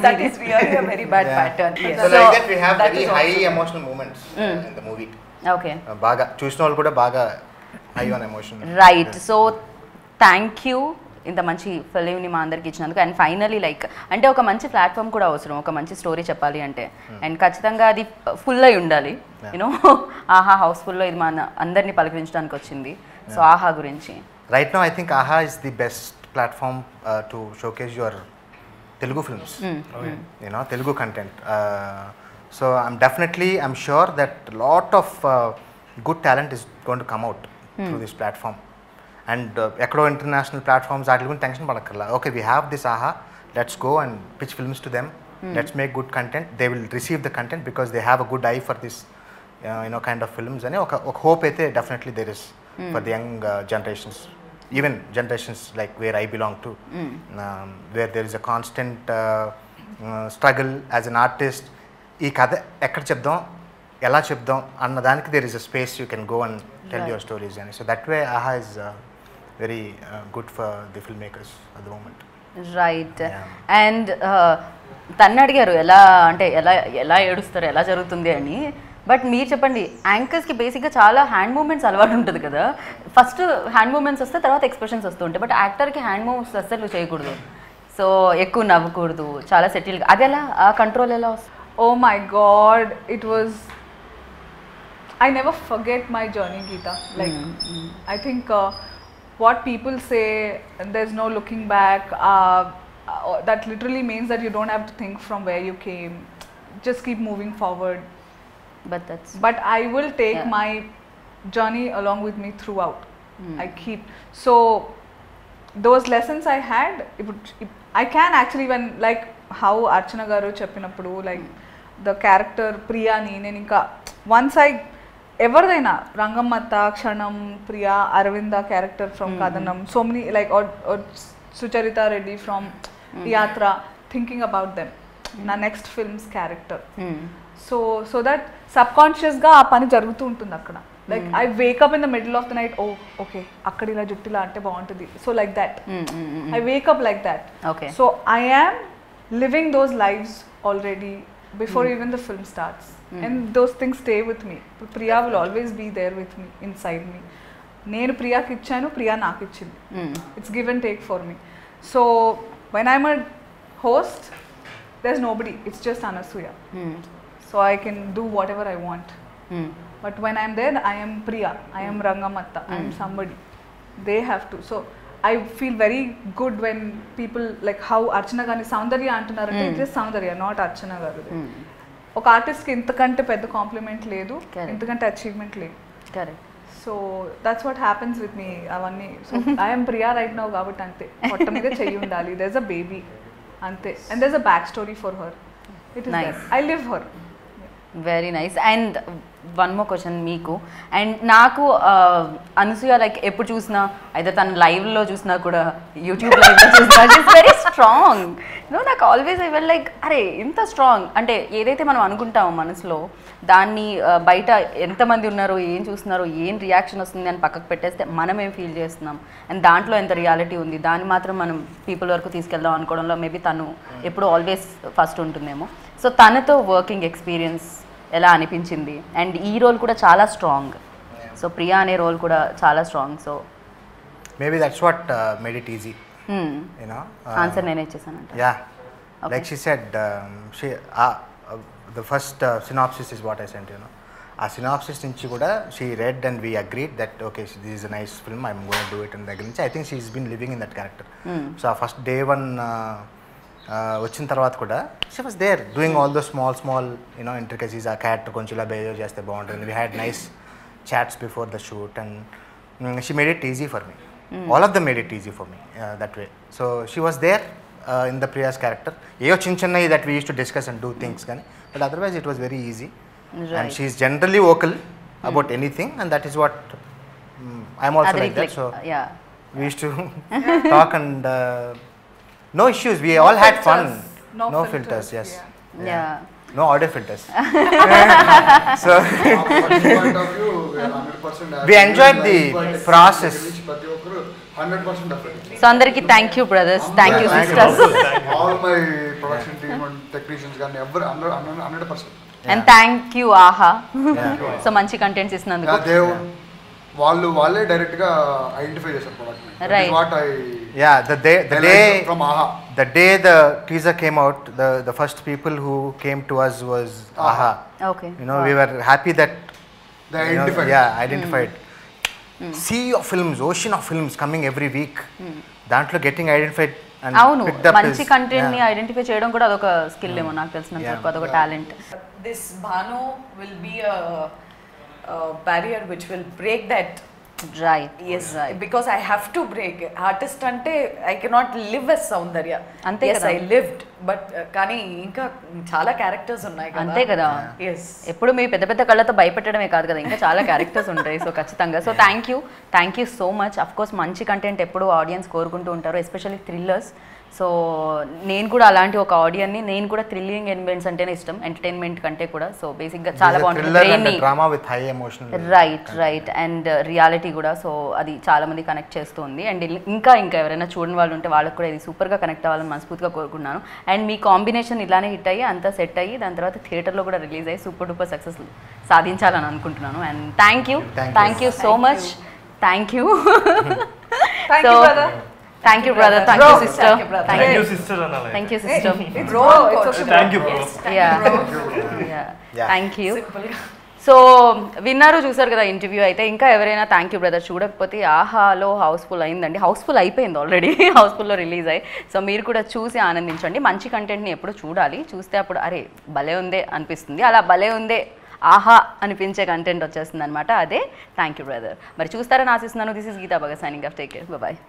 That is really a very bad pattern. Yes. So like that we have very high emotional moments in the movie. Okay బాగా చూసిన వాళ్ళు కూడా బాగా high on emotion right so thank you ఇంత మంచి ఫిలింని మా అందరికి ఇచ్చినందుకు అండ్ ఫైనలీ లైక్ అంటే ఒక మంచి ప్లాట్ఫామ్ కూడా అవసరం ఒక మంచి స్టోరీ చెప్పాలి అంటే అండ్ ఖచ్చితంగా అది ఫుల్ అయి ఉండాలి యూనో ఆహా హౌస్ఫుల్లో ఇది మన అందరినీ పలకరించడానికి వచ్చింది సో ఆహా గురించి రైట్ నౌ ఐ థింక్ ఆహా is the best platform to showcase your Telugu films, Telugu content. So I'm sure that a lot of good talent is going to come out through this platform. And ekado international platforms are going to tension padakarla. Okay, we have this AHA, let's go and pitch films to them. Let's make good content. They will receive the content because they have a good eye for this kind of films. And oka hope aithe definitely there is for the young generations. Even generations like where I belong to, where there is a constant struggle as an artist. Ee kada ekkada chepdam ela chepdam anna daniki there is a space you can go and tell your stories. And so that way AHA is very good for the filmmakers at the moment. Right. And తన్ను అడిగారు ఎలా అంటే ఎలా ఎలా ఏడుస్తారు ఎలా జరుగుతుంది అని. బట్ మీరు చెప్పండి, యాంకర్స్కి బేసిక్గా చాలా హ్యాండ్ మూమెంట్స్ అలవాటు ఉంటుంది కదా. ఫస్ట్ హ్యాండ్ మూమెంట్స్ వస్తే తర్వాత ఎక్స్ప్రెషన్స్ వస్తూ ఉంటాయి. బట్ యాక్టర్కి హ్యాండ్ మూవ్స్ అస్సలు చేయకూడదు, సో ఎక్కువ నవ్వకూడదు, చాలా సెటిల్. అది ఎలా ఆ కంట్రోల్ ఎలా వస్తుంది? Oh my God, it was. I never forget my journey, Geeta. Like, I think what people say, there's no looking back. That literally means that you don't have to think from where you came. Just keep moving forward. But I will take my journey along with me throughout. I keep so those lessons I had. I can actually when like how Archana garu cheppinappudu like the character Priya ni nenu inka once I ఎవరిదైనా Rangammatha, Kshanam, Priya, Aravinda character from Kathanam, so many like Sucharitha Reddy from Yatra, thinking about them నా next films character. So that సబ్ కాన్షియస్గా ఆ పని జరుగుతూ ఉంటుంది అక్కడ. Like I wake up in the middle of the night, oh okay అక్కడ ఇలా జుట్టిలా అంటే బాగుంటుంది, so like that I wake up like that. So I am living those lives already before even the film starts, and those things stay with me. Priya will always be there with me, inside me. Nenu Priya ki ichchanu, Priya naaku ichindi. It's give and take for me. So when I'm a host, there's nobody, it's just Anasuya. So I can do whatever I want. But when I'm there, I am Priya, I am Rangamatta, I am somebody. They have to. So I feel very good when people like how Archana Gani Soundarya antunarante, it is Soundarya, not Archana garu. ఒక ఆర్టిస్ట్కి ఇంతకంటే పెద్ద complement లేదు, ఇంతకంటే achievement లేదు. Correct. So that's what happens with me అవన్నీ. So I'm Priya right now కాబట్టి అంతే, పొట్ట మీద చెయ్యి ఉండాలి, దెర్ ఇస్ అ బేబీ అంతే, and there is a back story for her. It is that I live her. Very nice. And one more question మీకు and నాకు, అనసూయ లైక్ ఎప్పుడు చూసినా అయితే తను లైవ్లో చూసినా కూడా యూట్యూబ్ లైవ్లో చూసినా షీస్ వెరీ స్ట్రాంగ్. నాకు ఆల్వేస్ ఐ వెల్ లైక్ అరే ఇంత స్ట్రాంగ్ అంటే ఏదైతే మనం అనుకుంటామో మనసులో దాన్ని బయట ఎంతమంది ఉన్నారో, ఏం చూస్తున్నారో, ఏం రియాక్షన్ వస్తుంది అని పక్కకు పెట్టేస్తే మనం ఏం ఫీల్ చేస్తున్నాం అండ్ దాంట్లో ఎంత రియాలిటీ ఉంది దాన్ని మాత్రం మనం పీపుల్ వరకు తీసుకెళ్దాం అనుకోవడంలో మేబీ తను ఎప్పుడు ఆల్వేస్ ఫస్ట్ ఉంటుందేమో. సో తనతో వర్కింగ్ ఎక్స్పీరియన్స్ ఎలా అనిపించింది? అండ్ ఈ రోల్ కూడా చాలా స్ట్రాంగ్, సో ప్రియా అనే రోల్ కూడా చాలా strong. So maybe that's what made it easy. Answer నేనే ఇచ్చేసానంట. Yeah, like she said, the first synopsis is what I sent. ఆ సినాప్సిస్ నుంచి కూడా she read and we agreed that okay this is a nice film, I'm going to do it అన్ దగ్గర నుంచి. I think she is been living in that character. So ఆ first day one వచ్చిన తర్వాత కూడా she was there doing all those small intricacies. ఆ character కొంచెం ఇలా బిహేవ్ చేస్తే బాగుంటుంది. We had nice chats before the shoot and she made it easy for me. All of them made it easy for me that way. So she was there in the Priya's character. ఏవో చిన్నవి that we use to discuss and do things కానీ, but otherwise it was very easy. And she is generally vocal about anything and that is what I'm also like that. So we use to talk and no issues, we all had fun. No filters, yes. Yeah. No audio filters. So point of view, we are 100% we enjoyed the process. 100% effort. So అందరికి thank you brothers, thank you sisters, All my production team and technicians కానీ ఎవరు 100%. And thank you ఆహా. So మంచి contents ఇస్తున్నందుకు. వాళ్ళే direct గా identify చేశారు product ని. Right. What I Yeah, the day from AHA. The day the teaser came out, the first people who came to us was AHA. Okay. We were happy that they identified. Identified. Sea of films, ocean of films coming every week. దాంట్లో getting identified and అవును, picked up మంచి content ని identify చేయడం కూడా అదొక skill ఏమో నాకు తెలిసినంత వరకు, అదొక talent. This Bhanu will be a barrier which will break that. Right. Yes, right. Because I have to break. Artist ante I cannot live as Soundarya. Ante yes, kada. I lived, but కానీ ఇంకా చాలా characters ఉన్నాయి కదా. అంతే కదా. Yes, ఎప్పుడు మీ పెద్ద పెద్ద కళ్ళతో భయపెట్టడమే కాదు కదా, ఇంకా చాలా క్యారెక్టర్స్ ఉంటాయి. సో ఖచ్చితంగా. So thank you so much. Of course మంచి కంటెంట్ ఎప్పుడు ఆడియన్స్ కోరుకుంటూ ఉంటారు, ఎస్పెషల్లీ థ్రిల్లర్స్. సో నేను కూడా అలాంటి ఒక ఆడియన్ని, నేను కూడా థ్రిల్లింగ్ ఎలిమెంట్స్ అంటేనే ఇష్టం ఎంటర్టైన్మెంట్ కంటే కూడా. సో బేసిక్గా చాలా బాగుంటుంది, drama with high emotion. Right and reality కూడా. సో అది చాలా మంది కనెక్ట్ చేస్తుంది. అండ్ ఇంకా ఎవరైనా చూడని వాళ్ళు ఉంటే వాళ్ళకి కూడా ఇది సూపర్గా కనెక్ట్ అవ్వాలని మనస్ఫూర్తిగా కోరుకున్నాను. అండ్ మీ కాంబినేషన్ ఇలానే హిట్ అయ్యి అంతా సెట్ అయ్యి దాని తర్వాత థియేటర్లో కూడా రిలీజ్ అయ్యి సూపర్ డూపర్ సక్సెస్ సాధించాలని అనుకుంటున్నాను. And thank you so much. Thank you. So thank you brother, thank you sister, thank you sister అనాలి. Thank you sister, thank you bro. Thank you. So విన్నారు, చూసారు కదా ఇంటర్వ్యూ. అయితే ఇంకా ఎవరైనా థ్యాంక్ యూ బ్రదర్ చూడకపోతే ఆహాలో హౌస్ఫుల్ అయిందండి, హౌస్ఫుల్ అయిపోయింది ఆల్రెడీ, హౌస్ఫుల్లో రిలీజ్ అయ్యి. సో మీరు కూడా చూసి ఆనందించండి. మంచి కంటెంట్ని ఎప్పుడు చూడాలి, చూస్తే అప్పుడు అరే భలే ఉందే అనిపిస్తుంది, అలా భలే ఉందే ఆహా అనిపించే కంటెంట్ వచ్చేస్తుంది అనమాట. అదే థ్యాంక్ యూ బ్రదర్. మరి చూస్తారని ఆశిస్తున్నాను. This is Geeta Bhagat signing off. Take care, bye.